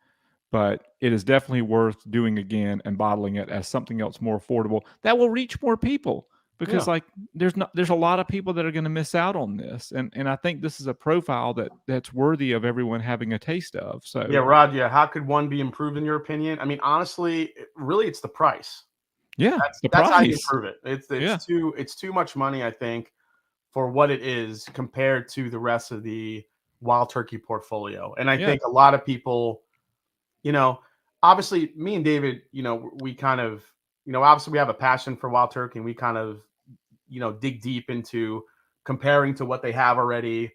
but it is definitely worth doing again and bottling it as something else more affordable that will reach more people. Because, Yeah. like, there's a lot of people that are going to miss out on this, and I think this is a profile that's worthy of everyone having a taste of. Yeah, So Rod. Yeah. How could one be improved in your opinion? I mean, honestly, really, it's the price. yeah, the That's how you price. improve it. Yeah, It's too much money, I think, for what it is compared to the rest of the wild turkey portfolio. And I yeah, think a lot of people, you know, obviously me and David, we kind of, obviously we have a passion for wild turkey, and we kind of, dig deep into comparing to what they have already,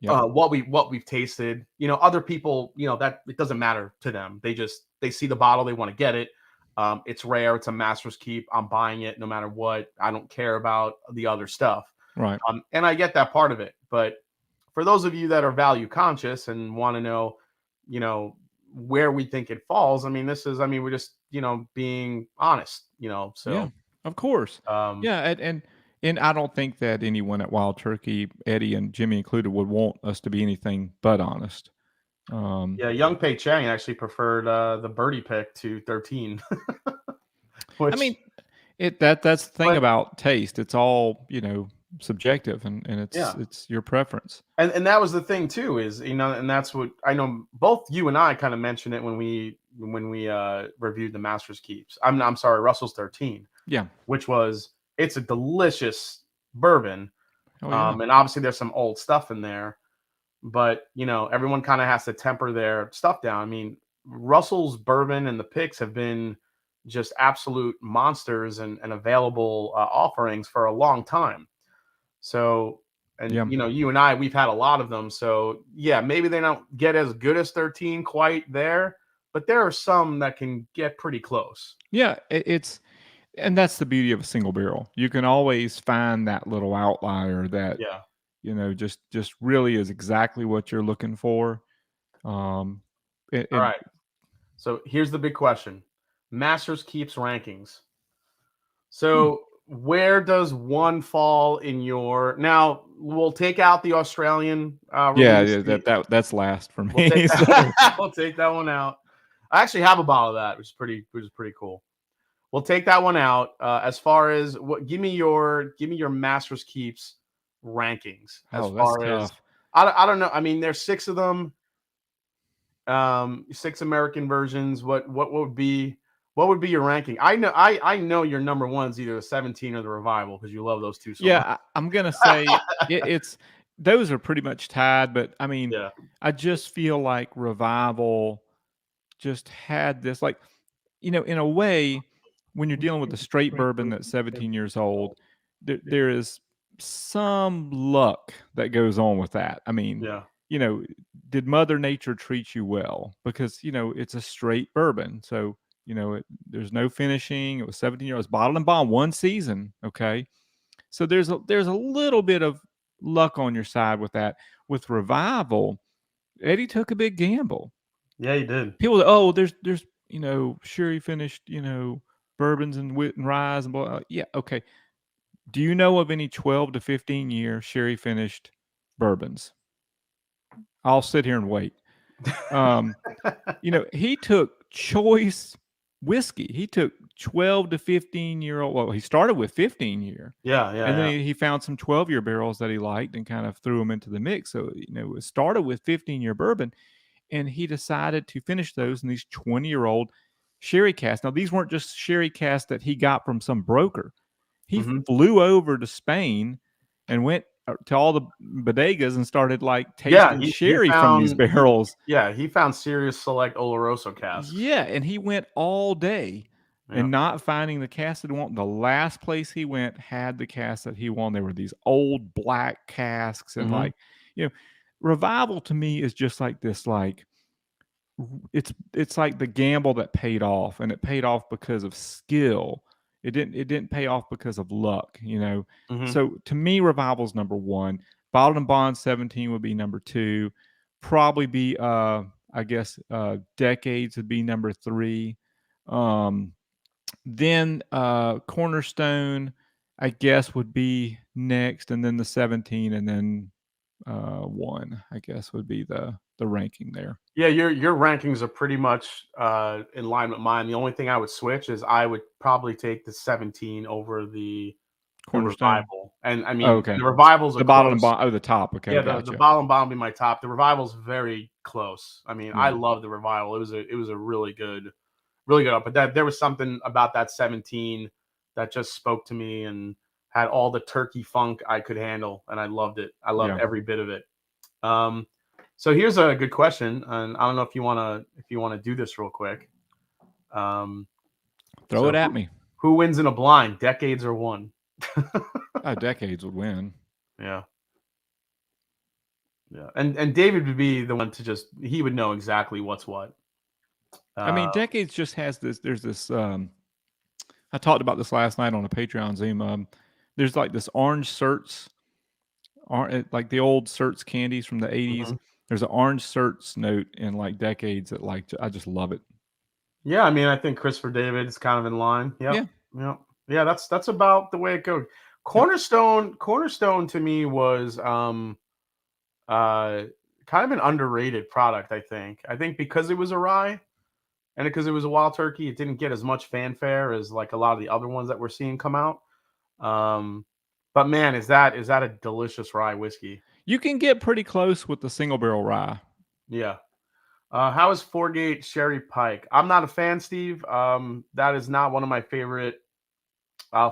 yep, what we've tasted. Other people, that it doesn't matter to them. They see the bottle, they want to get it. It's rare, it's a master's keep. I'm buying it no matter what. I don't care about the other stuff. right. And I get that part of it. But for those of you that are value conscious and want to know, you know, where we think it falls, I mean, we're just, being honest, Yeah, so, of course. um, Yeah, and I don't think that anyone at Wild Turkey, Eddie and Jimmy included, would want us to be anything but honest. Um, yeah, Young Pei Chang actually preferred the birdie pick to 13, I which, mean, that's the thing but about taste. It's all, you know, subjective, and yeah. it's your preference. And that was the thing too, is, and that's what I know both you and I kind of mentioned it when we reviewed the Masters Keeps. I'm sorry, Russell's 13, Yeah. which was, it's a delicious bourbon. Oh yeah. And obviously there's some old stuff in there, but everyone kind of has to temper their stuff down. I mean, Russell's bourbon and the picks have been just absolute monsters, and available offerings for a long time. So, and Yeah. you and I, we've had a lot of them. So yeah, maybe they don't get as good as 13 quite there, but there are some that can get pretty close. Yeah, it's and that's the beauty of a single barrel. You can always find that little outlier that, Yeah. you know, just really is exactly what you're looking for. Um, All and right. So here's the big question: Masters Keeps rankings. hmm, So where does one fall in your? Now we'll take out the Australian yeah, release. yeah, that's last for We'll take me. So that. We'll take that one out. I actually have a bottle of that, which is pretty cool. We'll take that one out. As far as what, give me your Masters Keeps rankings. As oh, that's far as, tough. I don't know. I mean, there's six of them. Six American versions. What would be your ranking? I know your number one is either the 17 or the Revival, because you love those two so Yeah, much. I'm gonna say it's those are pretty much tied, but I mean, Yeah, I just feel like Revival just had this, like, you know, in a way, when you're dealing with a straight bourbon that's 17 years old, there is some luck that goes on with that. I mean, yeah, you know, did Mother Nature treat you well? Because, you know, it's a straight bourbon. So, you know, there's no finishing. It was 17 years, bottled and bond one season. Okay. So there's a little bit of luck on your side with that. With Revival, Eddie took a big gamble. yeah. You did. People, oh, there's you know, sherry finished, you know, bourbons and wit and rye and blah. Yeah, okay. Do you know of any 12 to 15-year sherry finished bourbons? I'll sit here and wait. Um, you know, he took choice whiskey. He took 12 to 15-year-old. Well, he started with 15-year. Yeah. And then he found some 12-year barrels that he liked and kind of threw them into the mix. So, it started with 15-year bourbon, and he decided to finish those in these 20-year-old sherry casks. Now, these weren't just sherry casks that he got from some broker. He flew over to Spain and went to all the bodegas and started tasting sherry from these barrels. He found Sirius Select Oloroso casks. Yeah, and he went all day and not finding the cask that he wanted. The last place he went had the cask that he wanted. There were these old black casks, and Revival to me is just like this, it's like the gamble that paid off, and it paid off because of skill. It didn't pay off because of luck, So to me, Revival's number one. Bottled and Bond 17 would be number two. Probably be I guess Decades would be number three. Then Cornerstone, I guess, would be next, and then the 17, and then one, I guess, would be the ranking there. Yeah, your rankings are pretty much in line with mine. The only thing I would switch is I would probably take the 17 over the Revival. And I mean, the Revival's the Bottled and Bond. Oh, the top. Okay, yeah, the Bottled and Bond would be my top. The Revival's very close. I mean, I love the Revival. It was a really good, but there was something about that 17 that just spoke to me and had all the turkey funk I could handle, and I loved it. I loved every bit of it. So here's a good question, and I don't know if you want to do this real quick. Throw it at me. Who wins in a blind, Decades or one? Decades would win. Yeah. And David would be the one to he would know exactly what's what. I mean, Decades just has this. There's this. I talked about this last night on a Patreon Zoom. There's this orange Certs, like the old Certs candies from the 80s. Mm-hmm. There's an orange Certs note in Decades that I just love it. Yeah, I mean, I think Christopher David is kind of in line. Yep. Yeah. That's about the way it goes. Cornerstone to me was kind of an underrated product. I think because it was a rye and because it was a wild turkey, it didn't get as much fanfare as a lot of the other ones that we're seeing come out. But man, is that a delicious rye whiskey? You can get pretty close with the single barrel rye. Yeah. How is Foregate Sherry Pike? I'm not a fan, Steve. That is not one of my favorite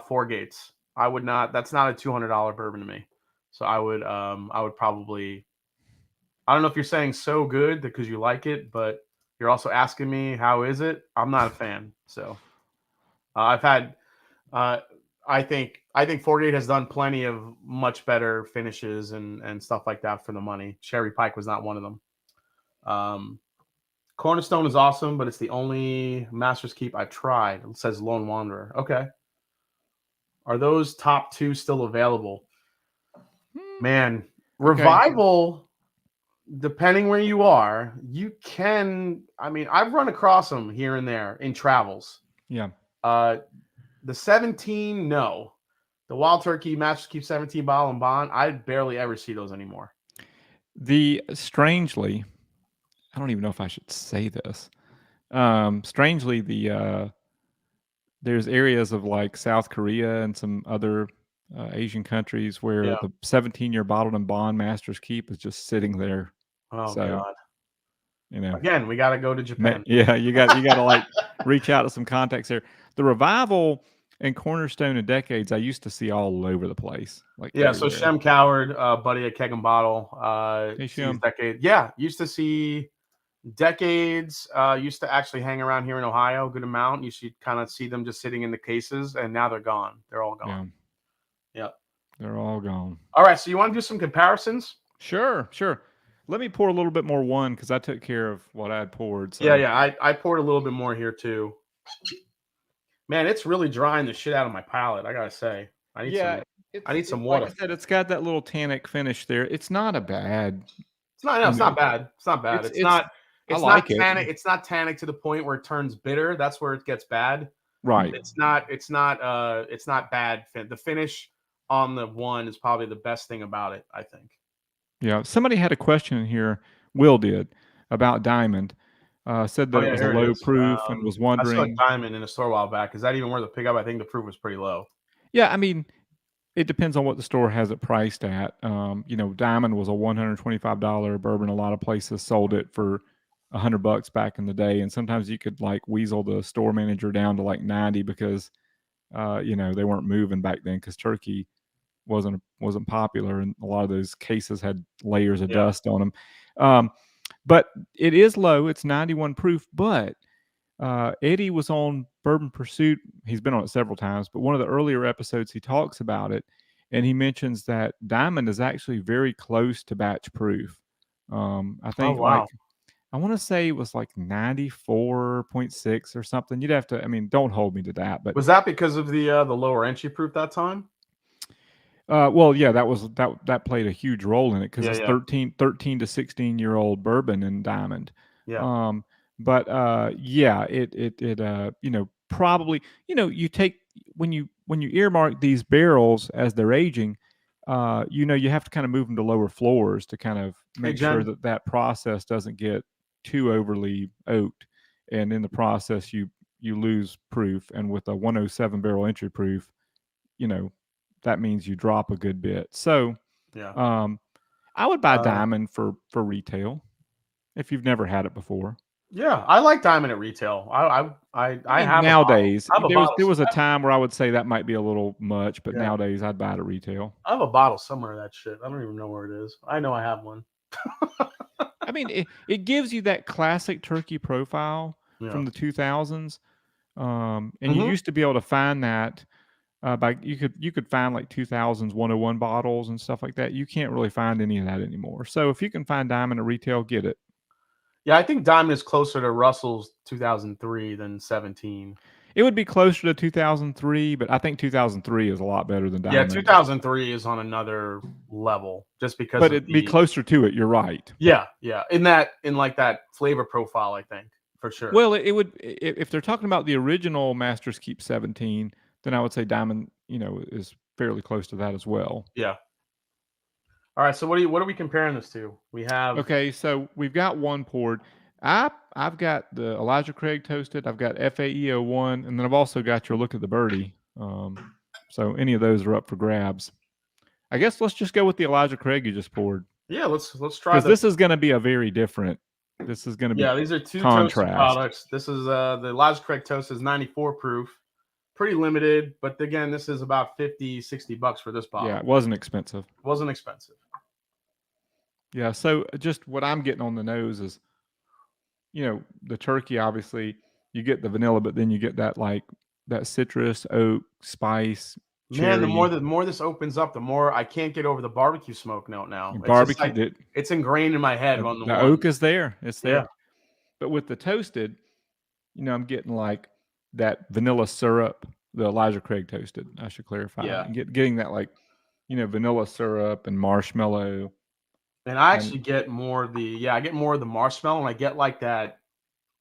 Foregates. I would not. That's not a $200 bourbon to me. So I would probably. I don't know if you're saying so good because you like it, but you're also asking me how is it. I'm not a fan. So I've had. I think Foregate has done plenty of much better finishes and stuff like that for the money. Sherry Pike was not one of them. Cornerstone is awesome, but it's the only Master's Keep I've tried. It says Lone Wanderer. Okay. Are those top two still available? Man, Revival, depending where you are, you can. I mean, I've run across them here and there in travels. Yeah. The 17, no. The Wild Turkey Master's Keep 17 Bottle and Bond, I barely ever see those anymore. Strangely, I don't even know if I should say this. Strangely, there's areas of South Korea and some other Asian countries where the 17-year Bottled and Bond Master's Keep is just sitting there. Oh God! Again, we got to go to Japan. Yeah, you got to reach out to some contacts there. The Revival and Cornerstone and Decades I used to see all over the place. So Shem Coward, buddy at Keg and Bottle, hey, Shem. Decades. Yeah, used to see Decades. Used to actually hang around here in Ohio a good amount. You should kind of see them just sitting in the cases, and now they're gone. They're all gone. Yeah. They're all gone. All right, so you want to do some comparisons? Sure. Let me pour a little bit more one because I took care of what I had poured. So. Yeah. I poured a little bit more here too. Man, it's really drying the shit out of my palate. I gotta say, I need some water. Like I said, it's got that little tannic finish there. It's not a bad. It's not. No, it's not bad. It's not bad. It's not. It's not tannic. It's not tannic to the point where it turns bitter. That's where it gets bad. Right. It's not bad. The finish on the one is probably the best thing about it, I think. Yeah. Somebody had a question in here. Will did about Diamond. said that it was a low proof and was I saw a wondering. Diamond in a store a while back. Is that even worth a pickup? I think the proof was pretty low. Yeah, I mean, it depends on what the store has it priced at. Diamond was a $125 bourbon. A lot of places sold it for $100 back in the day, and sometimes you could like weasel the store manager down to like 90 because they weren't moving back then because turkey wasn't popular, and a lot of those cases had layers of dust on them. But it is low. It's 91 proof, but Eddie was on Bourbon Pursuit. He's been on it several times, but one of the earlier episodes he talks about it, and he mentions that Diamond is actually very close to batch proof. I think I want to say it was like 94.6 or something. You'd have to. I mean, don't hold me to that. But was that because of the lower entry proof that time? Well, yeah, that played a huge role in it because it's 13 to 16-year-old bourbon in Diamond. Yeah. But it probably, you take when you earmark these barrels as they're aging, you have to kind of move them to lower floors to kind of make sure that process doesn't get too overly oaked, and in the process you lose proof. And with a 107 barrel entry proof, that means you drop a good bit. So, yeah, I would buy Diamond for retail if you've never had it before. Yeah, I like Diamond at retail. I have nowadays. There was a time where I would say that might be a little much, but nowadays I'd buy it at retail. I have a bottle somewhere of that shit. I don't even know where it is. I know I have one. I mean, it gives you that classic turkey profile from the 2000s, and you used to be able to find that. You could find like 2000s 101 bottles and stuff like that. You can't really find any of that anymore. So if you can find Diamond at retail, get it. Yeah, I think Diamond is closer to Russell's 2003 than 17. It would be closer to 2003, but I think 2003 is a lot better than Diamond. Yeah, 2003 is on another level just because. But it'd be closer to it. You're right. Yeah, in that flavor profile, I think for sure. Well, it would, if they're talking about the original Master's Keep 17. Then I would say Diamond, is fairly close to that as well. Yeah. All right. So what are we comparing this to? We have. Okay, so we've got one poured. I've got the Elijah Craig toasted. I've got FAE01, and then I've also got your Look at the Birdie. So any of those are up for grabs. I guess let's just go with the Elijah Craig you just poured. Yeah, let's try. Because this is going to be a very different. This is going to be these are two toasted products. This is the Elijah Craig toast is 94 proof. Pretty limited, but again, this is about $50-$60 for this bottle. Yeah, it wasn't expensive. Yeah, so just what I'm getting on the nose is, the turkey, obviously, you get the vanilla, but then you get that that citrus, oak, spice, cherry. Man, the more this opens up, the more I can't get over the barbecue smoke note now. It's ingrained in my head. The oak is there. It's there. Yeah. But with the toasted, I'm getting like that vanilla syrup, the Elijah Craig toasted. I should clarify. Yeah. Getting that vanilla syrup and marshmallow. And I actually get more of the marshmallow, and I get like that.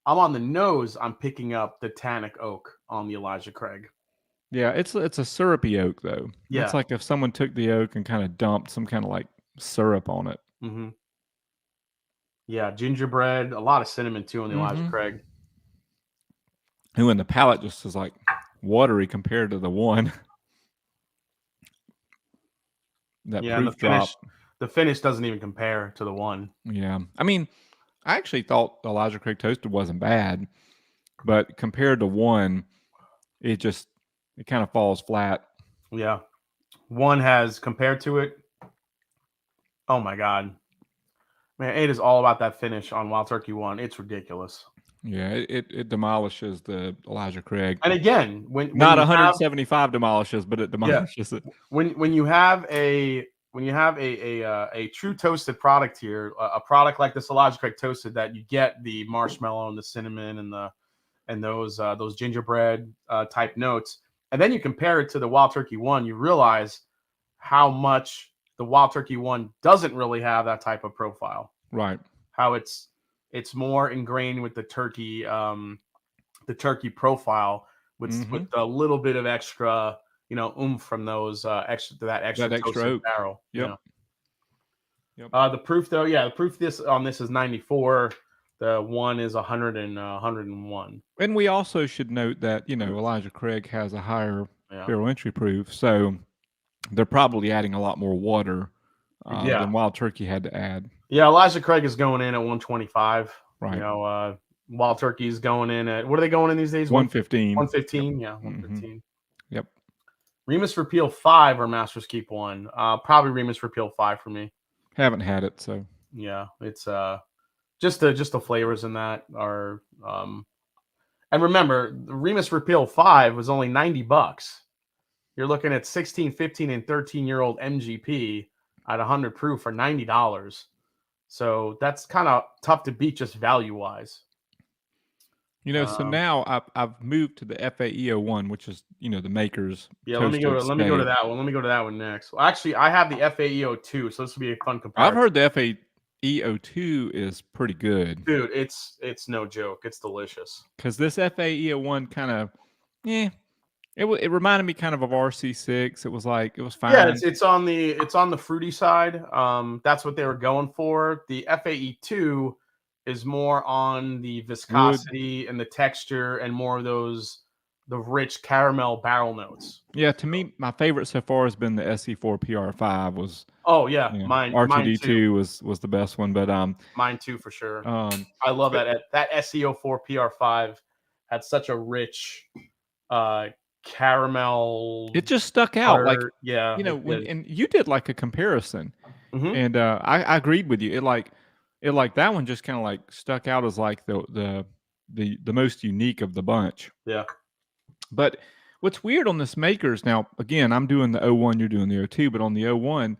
I'm on the nose. I'm picking up the tannic oak on the Elijah Craig. Yeah, it's a syrupy oak though. Yeah. It's like if someone took the oak and kind of dumped some kind of like syrup on it. Mm-hmm. Yeah, gingerbread, a lot of cinnamon too on the Elijah Craig. And the palate just is like watery compared to the one. The finish doesn't even compare to the one. Yeah. I mean, I actually thought Elijah Craig toasted wasn't bad, but compared to one, it kind of falls flat. Yeah. One has compared to it. Oh my God. Man, it is all about that finish on Wild Turkey 1. It's ridiculous. Yeah, it demolishes the Elijah Craig. And again, when not 175 demolishes, but it demolishes it. When you have a true toasted product here, a product like this Elijah Craig toasted, that you get the marshmallow and the cinnamon and those gingerbread type notes, and then you compare it to the Wild Turkey 1, you realize how much the Wild Turkey 1 doesn't really have that type of profile. Right. How it's more ingrained with the turkey profile with a little bit of extra, oomph from those extra toasted barrel. Yep. The proof though, the proof on this is 94. The one is 100 and 101. And we also should note that, Elijah Craig has a higher Yeah. barrel entry proof, so they're probably adding a lot more water than Wild Turkey had to add. Yeah, Elijah Craig is going in at 125. Right. Wild Turkey is going in at, what are they going in these days? 115. 115, yep. Yeah, 115. Mm-hmm. Yep. Remus Repeal 5 or Masters Keep 1? Probably Remus Repeal 5 for me. Haven't had it, so. Yeah, it's just the flavors in that are and remember, the Remus Repeal 5 was only $90. You're looking at 16, 15, and 13-year-old MGP at 100 proof for $90. So that's kind of tough to beat just value-wise. So now I've moved to the FAE01, which is, the maker's. Yeah, let me go to that one. Let me go to that one next. Well, actually, I have the FAE02, so this will be a fun comparison. I've heard the FAE02 is pretty good. Dude, it's no joke. It's delicious. Because this FAE01 kind of, it reminded me kind of RC6. It was fine. Yeah, it's on the fruity side. That's what they were going for. The FAE2 is more on the viscosity and the texture and more of the rich caramel barrel notes. Yeah, to me, my favorite so far has been the SE4 PR5. Was mine. RTD2 was the best one, but mine too for sure. I love that SE04 PR5 had such a rich caramel. It just stuck out, butter. And you did like a comparison, and I agreed with you. It that one just kind of like stuck out as like the most unique of the bunch. Yeah. But what's weird on this Makers now, again, I'm doing the 01, you're doing the 02, but on the 01,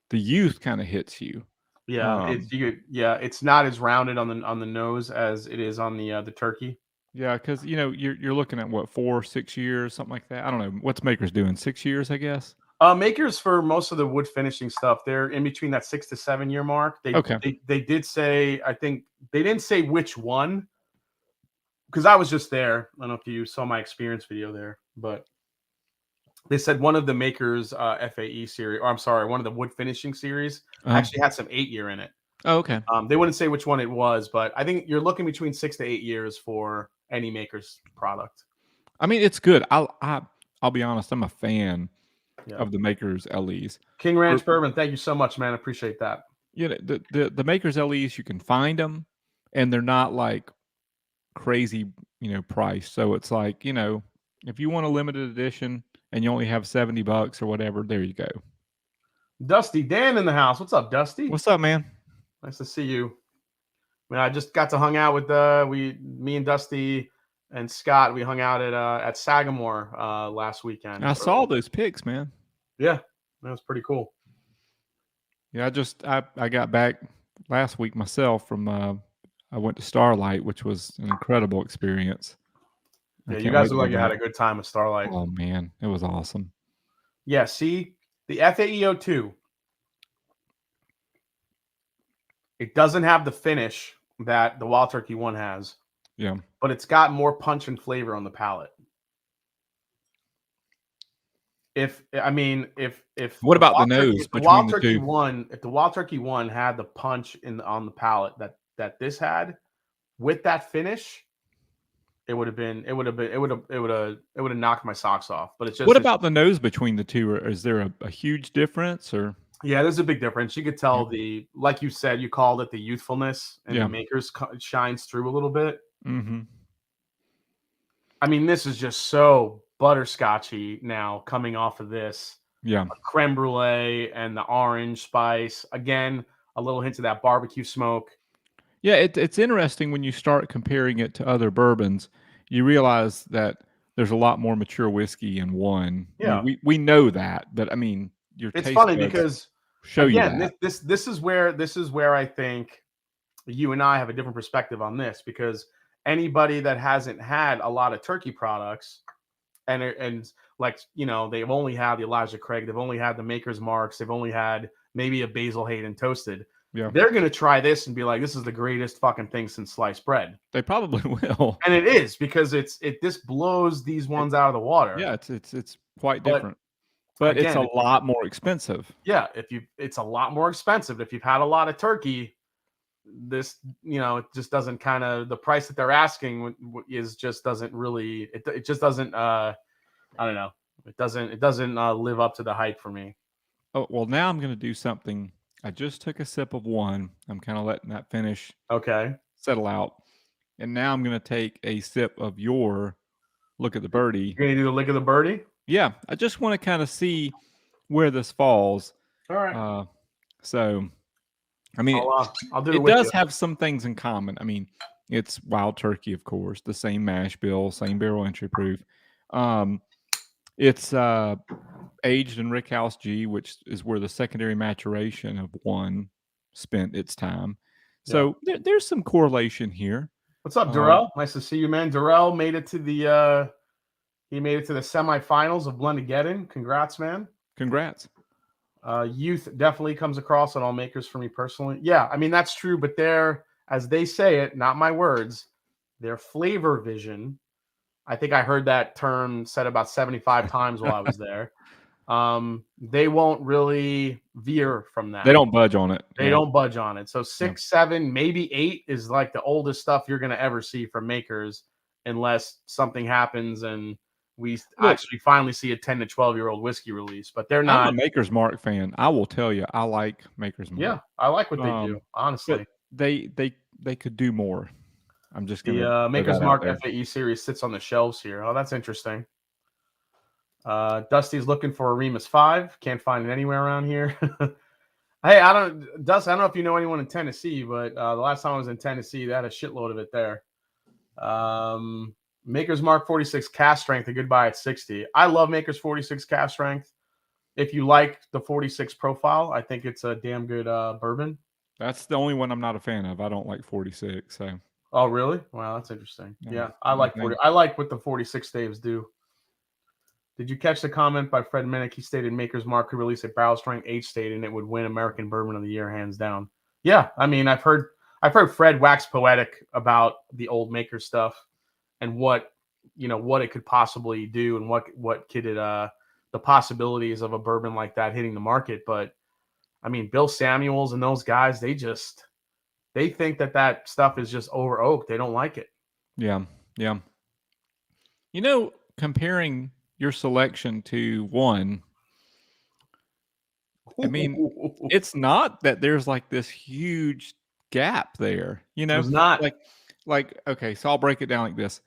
the youth kind of hits you. Yeah, it's not as rounded on the nose as it is on the turkey. Yeah, because you're looking at what 4-6 years, something like that. I don't know what's Makers doing. 6 years, I guess. Makers for most of the wood finishing stuff, they're in between that 6 to 7 year mark. They did say, I think they didn't say which one, because I was just there. I don't know if you saw my experience video there, but they said one of the Makers FAE series, or I'm sorry, one of the wood finishing series actually had some 8 year in it. Oh, okay. They wouldn't say which one it was, but I think you're looking between 6 to 8 years for any Makers product. I mean, it's good. I'll be honest. I'm a fan of the Makers LEs. King Ranch Bourbon, thank you so much, man. I appreciate that. The Makers LEs, you can find them, and they're not like crazy, price. So it's like, if you want a limited edition and you only have $70 or whatever, there you go. Dusty Dan in the house. What's up, Dusty? What's up, man? Nice to see you. I mean, I just got to hang out with me and Dusty and Scott. We hung out at Sagamore last weekend. I saw those pics, man. Yeah, that was pretty cool. Yeah, I got back last week myself from I went to Starlight, which was an incredible experience. Yeah, you guys look like you had a good time at Starlight. Oh man, it was awesome. Yeah, see, the FAE02, it doesn't have the finish that the Wild Turkey one has. Yeah. But it's got more punch and flavor on the palate. If what about the nose between the two? If the Wild Turkey one had the punch on the palate that this had, with that finish, it would have knocked my socks off. But it's just, what about the nose between the two? Or is there a huge difference? Or yeah, there's a big difference. You could tell like you said, you called it the youthfulness, and the Makers shines through a little bit. Mm-hmm. I mean, this is just so butterscotchy now coming off of this. Yeah. Creme brulee and the orange spice. Again, a little hint of that barbecue smoke. Yeah, it's interesting when you start comparing it to other bourbons. You realize that there's a lot more mature whiskey in one. Yeah. I mean, we know that, but I mean, it's funny because again, this is where I think you and I have a different perspective on this, because anybody that hasn't had a lot of turkey products and like, they've only had the Elijah Craig, they've only had the Maker's Marks, they've only had maybe a Basil Hayden toasted. Yeah. They're going to try this and be like, this is the greatest fucking thing since sliced bread. They probably will. And it is, because this blows these ones out of the water. Yeah, it's quite different. But again, it's a lot more expensive. Yeah, it's a lot more expensive. If you've had a lot of turkey, this, it just doesn't kind of, the price that they're asking is just doesn't really, it just doesn't, I don't know. It doesn't live up to the hype for me. Oh, well, now I'm going to do something. I just took a sip of one. I'm kind of letting that finish. Okay. Settle out. And now I'm going to take a sip of your Look at the Birdie. You're going to do the Look at the Birdie? Yeah. I just want to kind of see where this falls. All right. So, I mean, I'll do it. It does have some things in common. I mean, it's wild turkey, of course, the same mash bill, same barrel entry proof. It's aged in Rickhouse G, which is where the secondary maturation of one spent its time. So there's some correlation here. What's up, Durrell? Nice to see you, man. Durrell made it to the semifinals of Blended Getting. Congrats, man. Congrats. Youth definitely comes across on all makers for me personally. Yeah, I mean, that's true, but they're, as they say it, not my words, their flavor vision. I think I heard that term said about 75 times while I was there. They won't really veer from that. They don't budge on it. They don't budge on it. So 6, 7, maybe 8 is like the oldest stuff you're going to ever see from makers, unless something happens and we actually finally see a 10 to 12-year-old whiskey release. But they're not. I'm a Maker's Mark fan. I will tell you, I like Maker's Mark. Yeah, I like what they do, honestly. They could do more. I'm just going to. The Maker's Mark FAE series sits on the shelves here. Oh, that's interesting. Dusty's looking for a Remus 5. Can't find it anywhere around here. Hey, Dusty, I don't know if you know anyone in Tennessee, but the last time I was in Tennessee, they had a shitload of it there. Maker's Mark 46 cast strength, a good buy at 60. I love Maker's 46 cast strength. If you like the 46 profile, I think it's a damn good bourbon. That's the only one I'm not a fan of. I don't like 46. So. Oh, really? Wow, that's interesting. Yeah, I like 40. I like what the 46 staves do. Did you catch the comment by Fred Minnick? He stated Maker's Mark could release a barrel strength age state and it would win American Bourbon of the Year hands down. Yeah, I mean, I've heard Fred wax poetic about the old Maker stuff and what it could possibly do and what could it the possibilities of a bourbon like that hitting the market. But I mean, Bill Samuels and those guys, they think that stuff is just over oaked. They don't like it. Yeah. Comparing your selection to one, I mean, it's not that there's like this huge gap there. There's not. Like okay, so I'll break it down like this.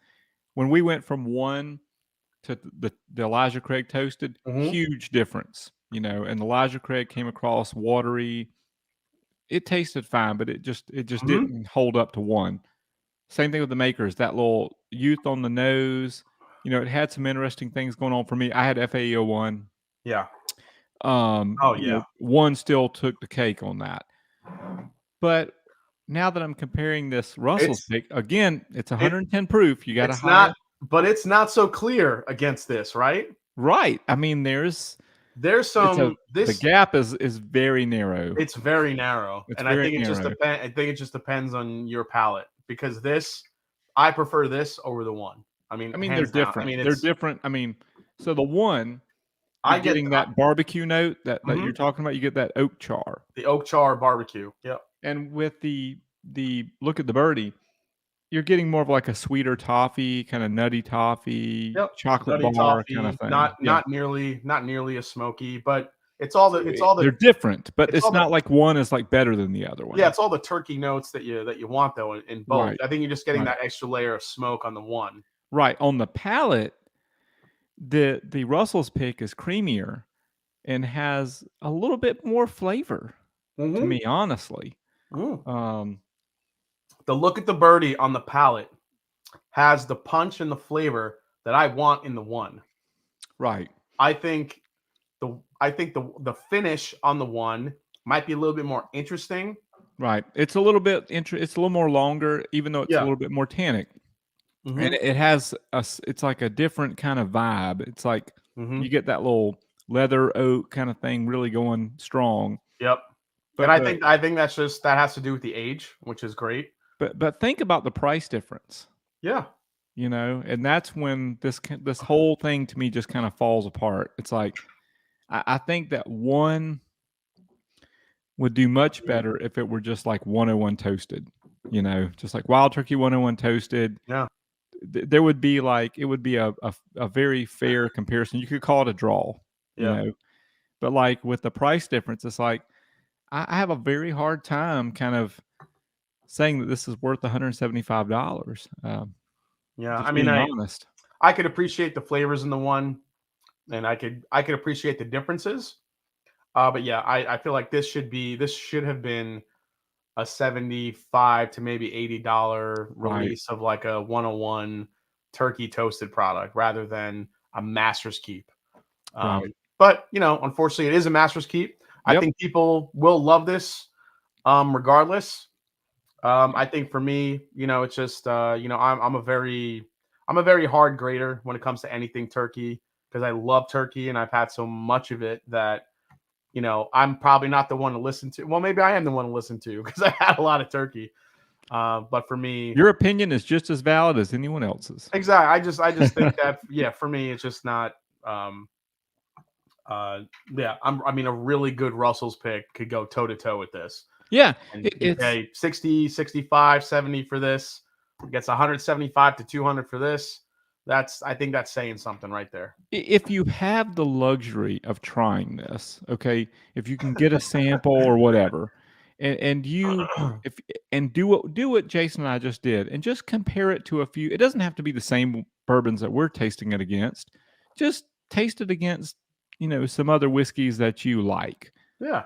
When we went from one to the Elijah Craig toasted, huge difference. And Elijah Craig came across watery. It tasted fine, but it just didn't hold up to one. Same thing with the Makers. That little youth on the nose. It had some interesting things going on for me. I had FAE01. Yeah. One still took the cake on that. But now that I'm comparing this Russell's pick, again, it's 110 proof. You got to hire. But it's not so clear against this, right? Right. I mean, there's some. The gap is very narrow. It's very narrow, and I think it just depends on your palate, because I prefer this over the one. I mean, they're different. They're different. I mean, so the one, getting that barbecue note that you're talking about. You get that oak char. The oak char barbecue. Yep. And with the Look at the Birdie, you're getting more of like a sweeter toffee, kind of nutty toffee, chocolate nutty bar toffee, kind of thing. Not nearly as smoky, but it's all the. They're different, but it's not like one is like better than the other one. Yeah, it's all the turkey notes that you want though in both. Right. I think you're just getting that extra layer of smoke on the one. Right. On the palate, the Russell's pick is creamier and has a little bit more flavor to me, honestly. The Look at the Birdie on the palate has the punch and the flavor that I want in the one. Right. I think the finish on the one might be a little bit more interesting. Right. It's a little bit it's a little more longer, even though it's a little bit more tannic. And it has it's like a different kind of vibe. It's like you get that little leather oak kind of thing really going strong. Yep. But I think that has to do with the age, which is great. But think about the price difference. Yeah. And that's when this whole thing to me just kind of falls apart. It's like I think that one would do much better if it were just like 101 toasted, just like Wild Turkey 101 toasted. Yeah. There would be like, it would be a very fair comparison. You could call it a draw, but like with the price difference, it's like, I have a very hard time kind of saying that this is worth $175. Yeah. Just I mean, being honest. I could appreciate the flavors in the one, and I could appreciate the differences. But yeah, I feel like this should have been a $75 to maybe $80 release of like a 101 turkey toasted product rather than a Master's Keep. But unfortunately, it is a Master's Keep. I think people will love this regardless. I think for me, it's just I'm a very hard grader when it comes to anything turkey because I love turkey and I've had so much of it that I'm probably not the one to listen to. Well, maybe I am the one to listen to because I had a lot of turkey. But for me, your opinion is just as valid as anyone else's. Exactly. I just think that for me, it's just not. I mean, a really good Russell's pick could go toe to toe with this. Yeah, and you pay 60, 65, 70 for this. It gets 175 to 200 for this. I think that's saying something right there. If you have the luxury of trying this, okay, if you can get a sample or whatever, and do what Jason and I just did, and just compare it to a few. It doesn't have to be the same bourbons that we're tasting it against. Just taste it against, some other whiskeys that you like. Yeah.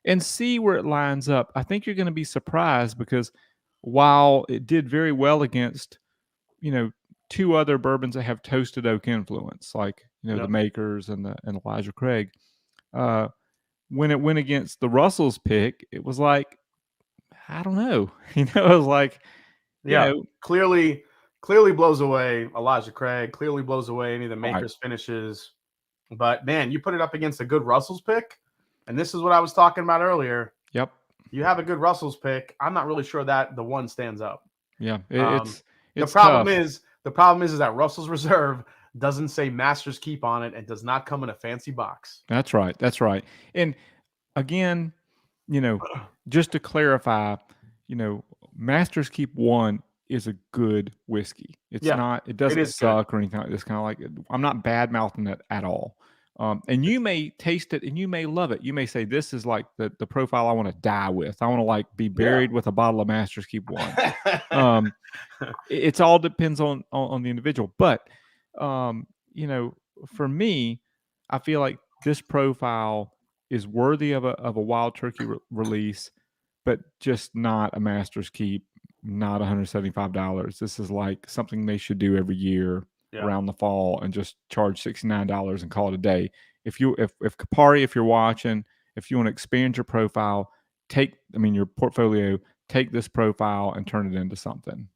And see where it lines up. I think you're going to be surprised because while it did very well against, two other bourbons that have toasted oak influence, like the Makers and Elijah Craig. When it went against the Russell's pick, it was like, I don't know. It was like, clearly blows away Elijah Craig. Clearly blows away any of the Makers finishes. But man, you put it up against a good Russell's pick, and this is what I was talking about earlier. Yep. You have a good Russell's pick. I'm not really sure that the one stands up. Yeah, it's the problem tough. The problem is that Russell's Reserve doesn't say Master's Keep on it and does not come in a fancy box. That's right. And again, just to clarify, Master's Keep 1 is a good whiskey. It's not. It doesn't suck or anything like this. Kind of like, I'm not bad mouthing it at all. And you may taste it and you may love it. You may say, this is like the profile I want to die with. I want to like be buried with a bottle of Master's Keep 1. It's all depends on the individual. But, for me, I feel like this profile is worthy of a Wild Turkey release, but just not a Master's Keep, not $175. This is like something they should do every year. Around the fall and just charge $69 and call it a day. If Kapari, if you're watching, if you want to expand your profile, your portfolio, take this profile and turn it into something.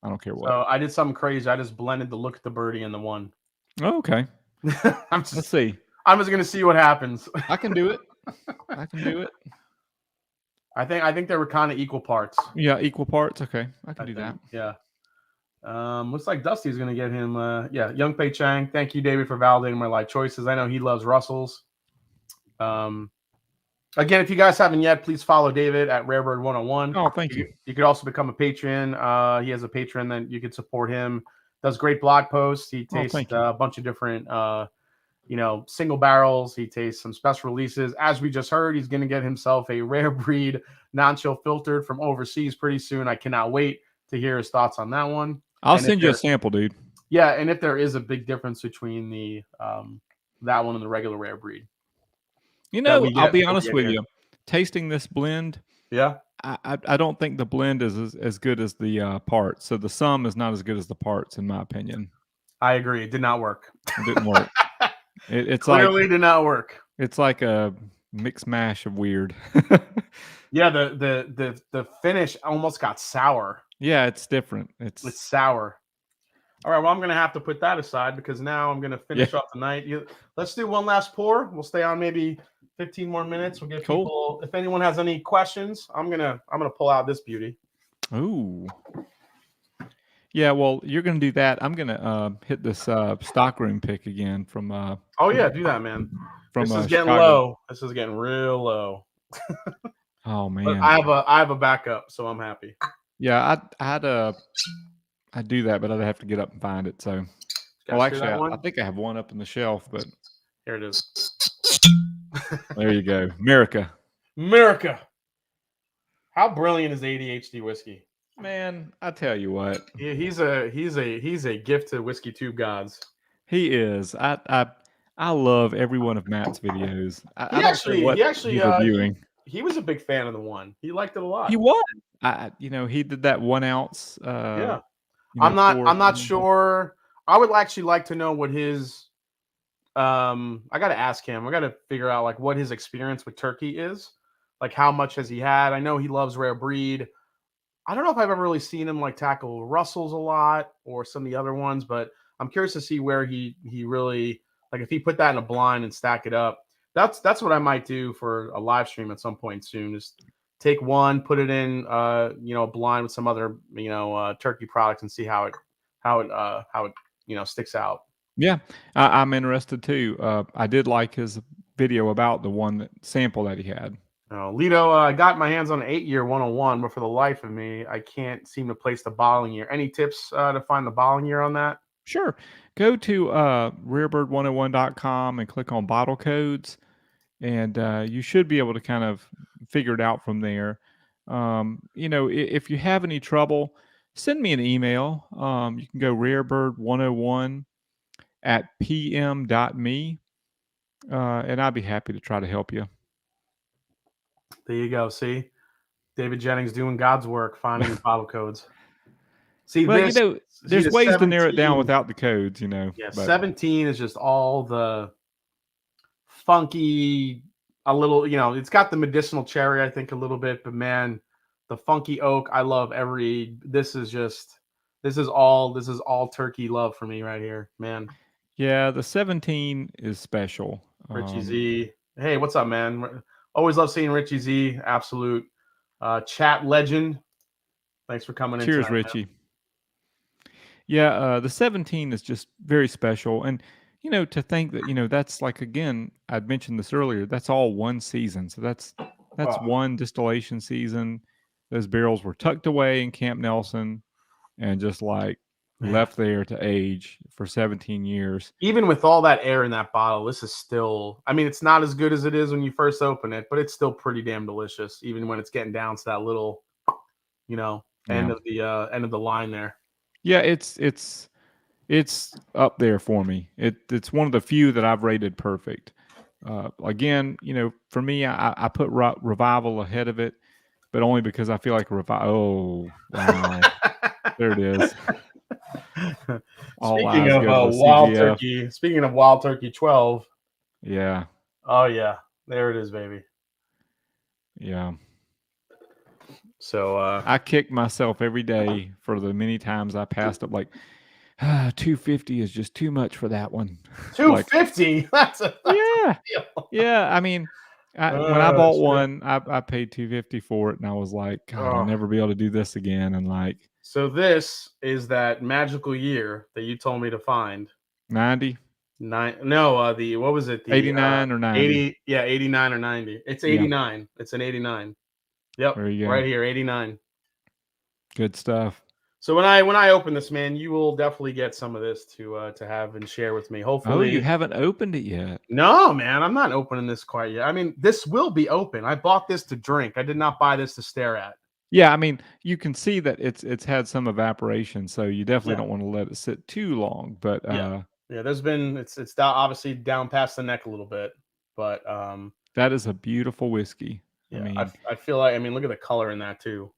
I don't care what. So I did something crazy. I just blended the Look at the Birdie in the one. Oh, okay. Let's see. I'm just gonna see what happens. I can do it. I think they were kind of equal parts. Yeah, equal parts. Okay, I can do that. Yeah. Looks like Dusty's going to get him. Young Pei Chang. Thank you, David, for validating my life choices. I know he loves Russell's. Again, if you guys haven't yet, please follow David at Rarebird 101. Oh, thank you. You could also become a patron. He has a patron that you could support him. Does great blog posts. He tastes a bunch of different, single barrels. He tastes some special releases. As we just heard, he's going to get himself a rare breed non-chill filtered from overseas pretty soon. I cannot wait to hear his thoughts on that one. I'll send you a sample, dude. Yeah, and if there is a big difference between the that one and the regular rare breed. I'll be honest with you. Tasting this blend, I don't think the blend is as good as the parts. So the sum is not as good as the parts, in my opinion. I agree. It did not work. It didn't work. It's clearly did not work. It's like a mix mash of weird. Yeah, the finish almost got sour. Yeah, it's different. It's sour. All right, well, I'm going to have to put that aside because now I'm going to finish off the night. Let's do one last pour. We'll stay on maybe 15 more minutes. We'll give people, if anyone has any questions, I'm gonna pull out this beauty. Ooh. Yeah, well, you're going to do that. I'm going to hit this stockroom pick again from do that, man. This is getting Chicago. low. This is getting real low. Oh But man. I have a backup, so I'm happy. Yeah, I do that, but I'd have to get up and find it. So, well, Guys, hear actually, that I one? think I have one up in the shelf, but Here it is. there you go, America. America. How brilliant is ADHD whiskey? Man, I tell you what, He's a gift to whiskey tube gods. he is. I love every one of Matt's videos. I He don't care actually what he actually he's reviewing. he was a big fan of the one. He liked it a lot. He was. He did that 1 ounce. Yeah. Pour I'm not thing. sure. I would actually like to know what his I got to ask him. I got to figure out like what his experience with turkey is. Like how much has he had? I know he loves rare breed. I don't know if I've ever really seen him like tackle Russells a lot or some of the other ones, but I'm curious to see where he really like if he put that in a blind and stack it up. That's what I might do for a live stream at some point soon. Just take one, put it in a blind with some other turkey products and see how it sticks out. Yeah, I'm interested too. I did like his video about the sample that he had. Lido, I got my hands on an 8-year 101, but for the life of me, I can't seem to place the bottling year. Any tips to find the bottling year on that? Sure. Go to rarebird101.com and click on bottle codes, and you should be able to kind of figure it out from there. If you have any trouble, send me an email. You can go rarebird101@pm.me, and I'd be happy to try to help you. There you go. See, David Jennings doing God's work, finding the bottle codes. See, well, there's ways to narrow it down without the codes, Yeah, but 17 is just all the funky, a little, it's got the medicinal cherry, I think, a little bit, but man, the funky oak, I love this is all turkey love for me right here, man. Yeah, the 17 is special. Richie Z. Hey, what's up, man? Always love seeing Richie Z. Absolute chat legend. Thanks for coming in. Cheers, tonight, Richie. Man. Yeah, the 17 is just very special. And, to think that, that's like, again, I'd mentioned this earlier, that's all one season. So that's one distillation season. Those barrels were tucked away in Camp Nelson and just left there to age for 17 years. Even with all that air in that bottle, this is still, I mean, it's not as good as it is when you first open it, but it's still pretty damn delicious, even when it's getting down to that little, end of the line there. Yeah, it's up there for me. It's one of the few that I've rated perfect. Again, for me, I put Revival ahead of it, but only because I feel like Revival. Oh, wow. There it is. Speaking of Wild Turkey 12. Yeah. Oh yeah, there it is, baby. Yeah. So I kick myself every day for the many times I passed up 250 is just too much for that one. 250? That's a deal. Yeah. I mean, when I bought one, I paid 250 for it, and I was like, God, I'll never be able to do this again. And so this is that magical year that you told me to find. 90. No, what was it? The 89 or 90? 80, yeah, 89 or 90. It's 89. Yeah. It's an 89. Yep, there you go. Right here, 89. Good stuff. So when I open this, man, you will definitely get some of this to have and share with me. Hopefully. Oh, you haven't opened it yet? No, man, I'm not opening this quite yet. I mean, this will be open. I bought this to drink. I did not buy this to stare at. Yeah, I mean, you can see that it's had some evaporation, so you definitely don't want to let it sit too long. But there's been it's obviously down past the neck a little bit, but that is a beautiful whiskey. Yeah, I feel like, look at the color in that too.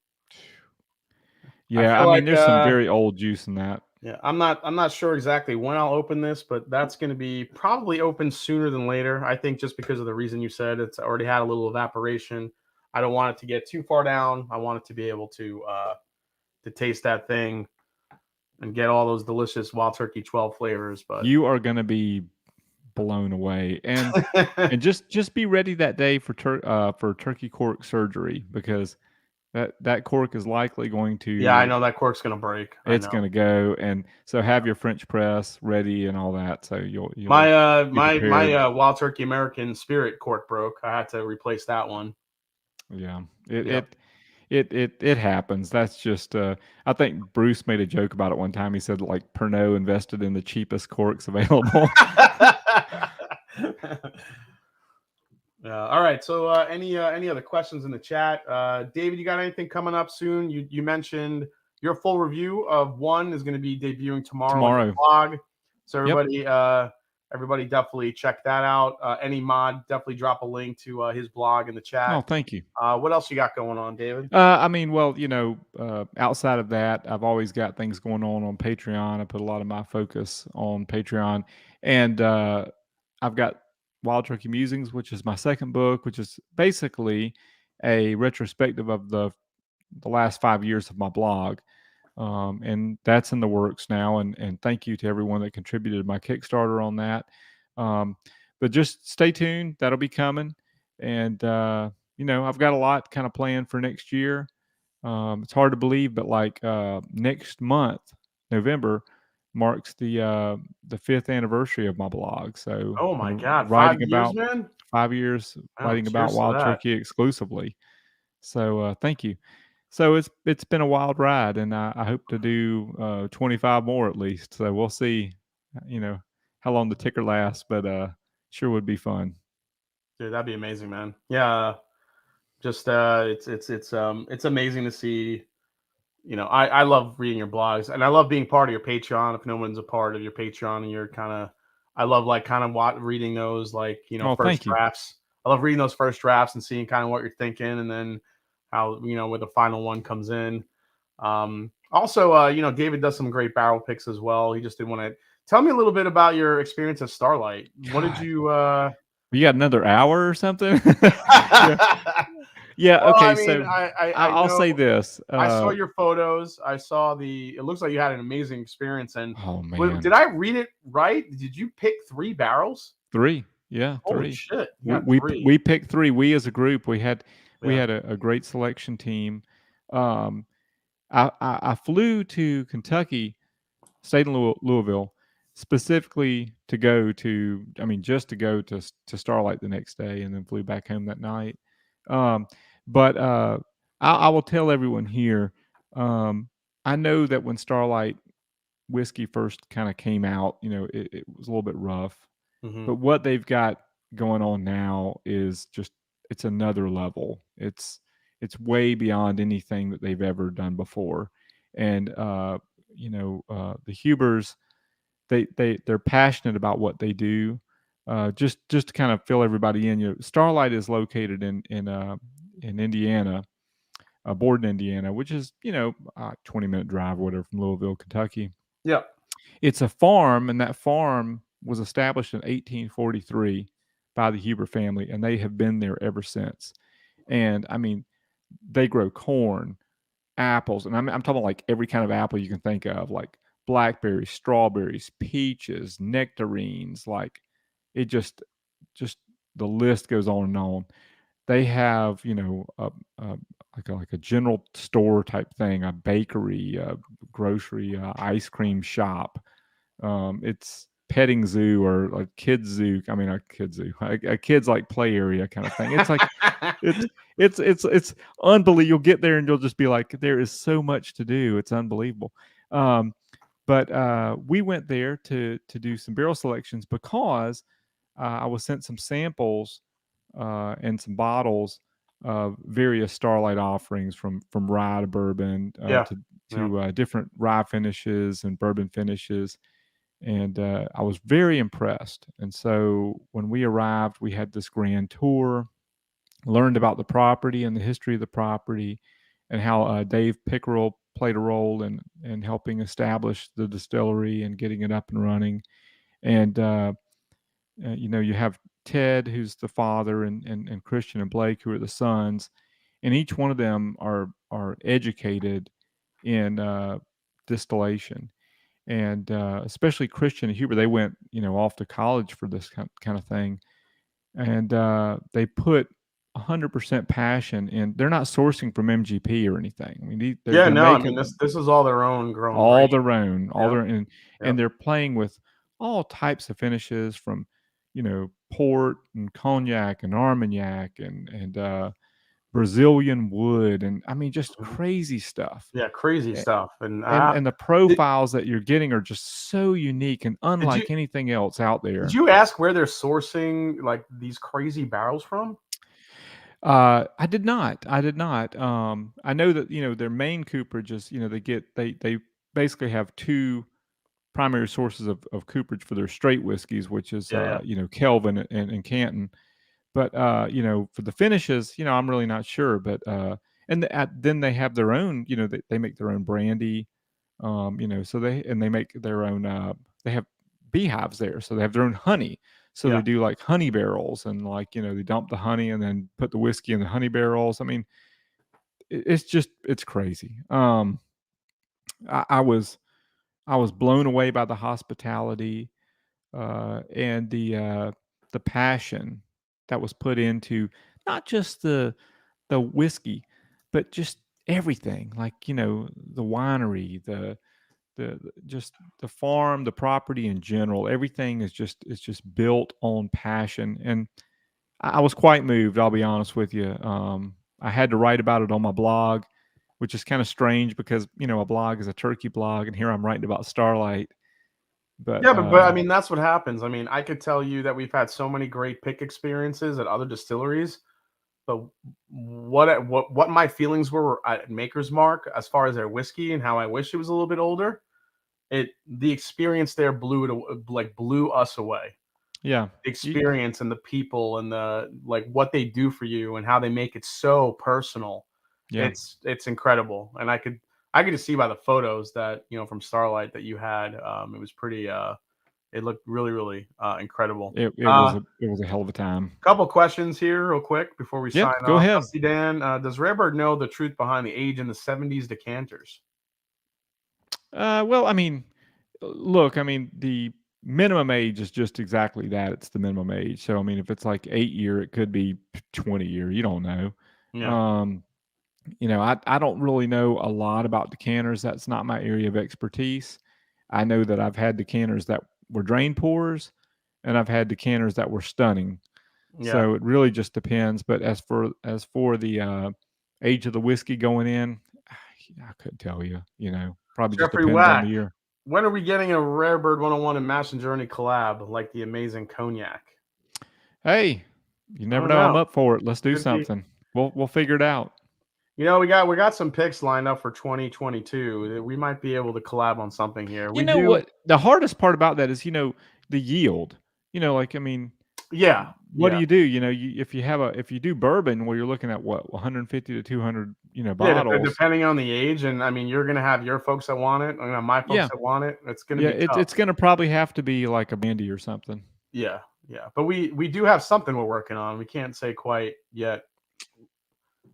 Yeah, there's some very old juice in that. Yeah, I'm not sure exactly when I'll open this, but that's going to be probably open sooner than later. I think just because of the reason you said, it's already had a little evaporation. I don't want it to get too far down. I want it to be able to taste that thing and get all those delicious Wild Turkey 12 flavors. But you are going to be blown away, and and just be ready that day for turkey cork surgery, because that cork is likely going to. Yeah, I know that cork's going to break. It's going to go, and so have your French press ready and all that. So you'll my Wild Turkey American Spirit cork broke. I had to replace that one. Yeah. Yep. It happens. That's just I think Bruce made a joke about it one time. He said like Pernod invested in the cheapest corks available. Yeah. All right. So any other questions in the chat? David, you got anything coming up soon? You mentioned your full review of one is going to be debuting tomorrow on your blog. So everybody definitely check that out. Any mod, definitely drop a link to his blog in the chat. Oh, thank you. What else you got going on, David? I mean, well, outside of that, I've always got things going on Patreon. I put a lot of my focus on Patreon, and I've got Wild Turkey Musings, which is my second book, which is basically a retrospective of the last 5 years of my blog. And that's in the works now. And thank you to everyone that contributed to my Kickstarter on that. But just stay tuned. That'll be coming. And, I've got a lot kind of planned for next year. It's hard to believe, but like next month, November, marks the 5th anniversary of my blog. So, oh my God, 5 years, man! 5 years writing about Wild Turkey exclusively. So thank you. So it's been a wild ride, and I hope to do 25 more at least. So we'll see, how long the ticker lasts, but sure would be fun. Dude, that'd be amazing, man. Yeah, just it's amazing to see. I love reading your blogs, and I love being part of your Patreon. If no one's a part of your Patreon, and you're I love reading those first drafts. I love reading those first drafts and seeing kind of what you're thinking, and then how where the final one comes in. Also, David does some great barrel picks as well. He just did want to tell me a little bit about your experience at Starlight. God. What did you? You got another hour or something? Yeah. Well, okay. I mean, I'll say this. I saw your photos. I saw it looks like you had an amazing experience. And oh man, did I read it right? Did you pick 3 barrels? 3. Yeah. 3. Holy shit. We picked 3. We as a group, we had a great selection team. I flew to Kentucky, stayed in Louisville, specifically to go to, just to go to Starlight the next day, and then flew back home that night. But I will tell everyone here, I know that when Starlight whiskey first kind of came out, it was a little bit rough. Mm-hmm. But what they've got going on now is just, it's another level. It's way beyond anything that they've ever done before. And, the Hubers, they're passionate about what they do. Just to kind of fill everybody in, Starlight is located in Indiana, Borden, Indiana, which is, 20-minute drive or whatever from Louisville, Kentucky. Yep. It's a farm, and that farm was established in 1843 by the Huber family, and they have been there ever since. And they grow corn, apples, and I'm talking like every kind of apple you can think of, like blackberries, strawberries, peaches, nectarines. Like it just the list goes on and on. They have like a general store type thing, a bakery, a grocery, ice cream shop. It's petting zoo or a kids zoo. A kids zoo, a kids like play area kind of thing. It's like it's unbelievable. You'll get there and you'll just be like, there is so much to do. It's unbelievable. But we went there to do some barrel selections because I was sent some samples and some bottles of various Starlight offerings from rye to bourbon to different rye finishes and bourbon finishes. And I was very impressed. And so when we arrived, we had this grand tour, learned about the property and the history of the property, and how Dave Pickerel played a role in helping establish the distillery and getting it up and running. And, you have Ted, who's the father, and Christian and Blake, who are the sons. And each one of them are educated in distillation. And especially Christian and Huber, they went, off to college for this kind of thing. And they put 100% passion in. They're not sourcing from MGP or anything. This is all their own grown. All their own. And they're playing with all types of finishes from, port and cognac and Armagnac and Brazilian wood, and I mean, just Mhm. crazy stuff. Yeah, crazy A- stuff. And And the did, profiles that you're getting are just so unique and did you unlike anything else out did there. you ask where they're sourcing like these crazy barrels from? I did not. I did not. I know that their main cooperages. They basically have two primary sources of cooperage for their straight whiskeys, which is Yeah, yeah, Kelvin and Canton. But for the finishes, I'm really not sure. But then they have their own. They make their own brandy. So they make their own. They have beehives there, so they have their own honey. So yeah. they do like honey barrels, and like they dump the honey and then put the whiskey in the honey barrels. I mean, it's crazy. I, I was I was blown away by the hospitality and the passion that was put into not just the whiskey, but just everything. Like the winery, just the farm, the property in general. Everything is just built on passion, and I was quite moved. I'll be honest with you. I had to write about it on my blog, which is kind of strange because a blog is a turkey blog, and here I'm writing about Starlight. But Yeah, but I mean that's what happens. I mean, I could tell you that we've had so many great pick experiences at other distilleries, but what my feelings were at Maker's Mark as far as their whiskey and how I wish it was a little bit older. The experience there blew us away. yeah, The you, experience and the people and the like what they do for you and how they make it so personal. yeah, It's incredible. And I could just see by the photos that, from Starlight that you had. It was pretty it looked really, really incredible. it was a hell of a time. Couple questions here, real quick, before we Yep, sign go off. ahead. Dusty Dan, does Rarebird know the truth behind the age in the '70s decanters? Well, I mean, look, I mean, the minimum age is just exactly that. It's the minimum age. So, I mean, if it's like 8 year, it could be 20 year. You don't know. Yeah, Um, I don't really know a lot about decanters. That's not my area of expertise. I know that I've had decanters that were drain pours, and I've had decanters that were stunning. yeah. So it really just depends. But as for the age of the whiskey going in, I couldn't tell you. Probably just Jeffrey depends on Wack, the year. when are we getting a Rarebird 101 and Mash and Journey collab like the amazing cognac? Hey, you I never don't know. I'm know. up for it. Let's do Could be. something. We'll figure it out. We got some picks lined up for 2022. We might be able to collab on something here. You We know do. what? The hardest part about that is the yield. Like I mean, Yeah, what do yeah. you do? If you do bourbon where you're looking at what 150 to 200 Yeah, bottles. depending on the age, and I mean, you're gonna have your folks that want it, and my folks Yeah, that want it. It's gonna yeah. be It's tough. it's gonna probably have to be like a brandy or something. Yeah, yeah. But we do have something we're working on. We can't say quite yet.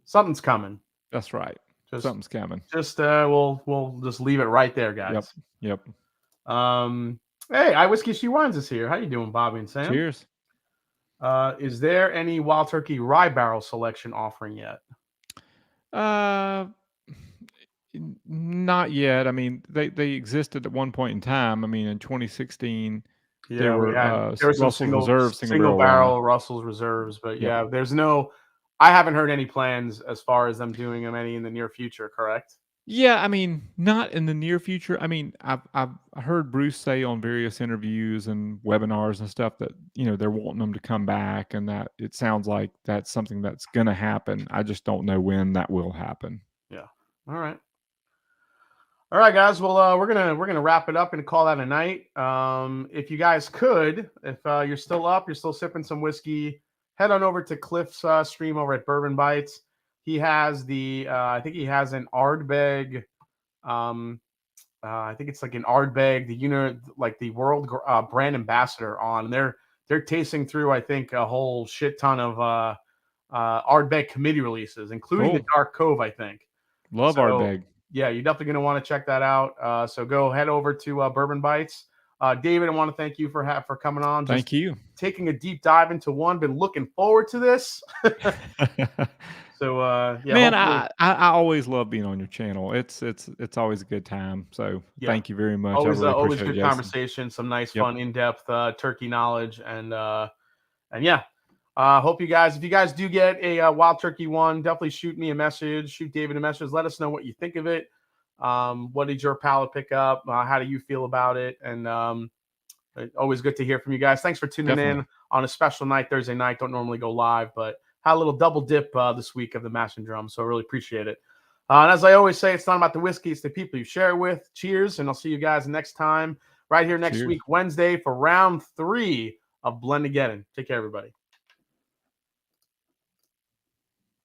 Something's coming. That's right. Just Something's coming. just we'll just leave it right there, Yep. guys. Yep. Um, hey, I Whiskey She Wines is here. How you doing, Bobby and Sam? Cheers. Is there any Wild Turkey rye barrel selection offering yet? Uh, Not yet. I mean, they existed at one point in time. I mean, in 2016, they Yeah, were there were some Russell's Reserve single single barrel rye. barrel Russell's reserves, but Yep. yeah, I haven't heard any plans as far as them doing them any in the near future, correct? Yeah, I mean, not in the near future. I mean, I've heard Bruce say on various interviews and webinars and stuff that they're wanting them to come back, and that it sounds like that's something that's going to happen. I just don't know when that will happen. Yeah. All right. All right, guys. Well, we're gonna wrap it up and call that a night. If you guys could, if you're still up, you're still sipping some whiskey, head on over to Cliff's stream over at Bourbon Bites. He has I think he has an Ardbeg. I think it's like an Ardbeg, like the world brand ambassador on. And they're tasting through, I think, a whole shit ton of Ardbeg committee releases, including the Cool. Dark Cove, I think. Love So Ardbeg. yeah, you're definitely going to want to check that out. So go head over to Bourbon Bites. David, I want to thank you for coming on. Just Thank you. taking a deep dive into one. Been looking forward to this. So yeah, Man, hopefully, I always love being on your channel. It's always a good time. So yeah, thank you very much. I always really always appreciate it, good Jason. conversation. Some nice, Yep. fun, in depth turkey knowledge, and yeah. Hope you guys, if you guys do get a Wild Turkey 1, definitely shoot me a message. Shoot David a message. Let us know what you think of it. What did your palate pick up? How do you feel about it? And always good to hear from you guys. Thanks for tuning in on a special night, Thursday night. Don't normally go live, but had a little double dip this week of the Mash and Drum, so I really appreciate it. And as I always say, it's not about the whiskey, it's the people you share it with. Cheers, and I'll see you guys next time right here next week, Wednesday, for round 3 of Blend Again. Take care, everybody.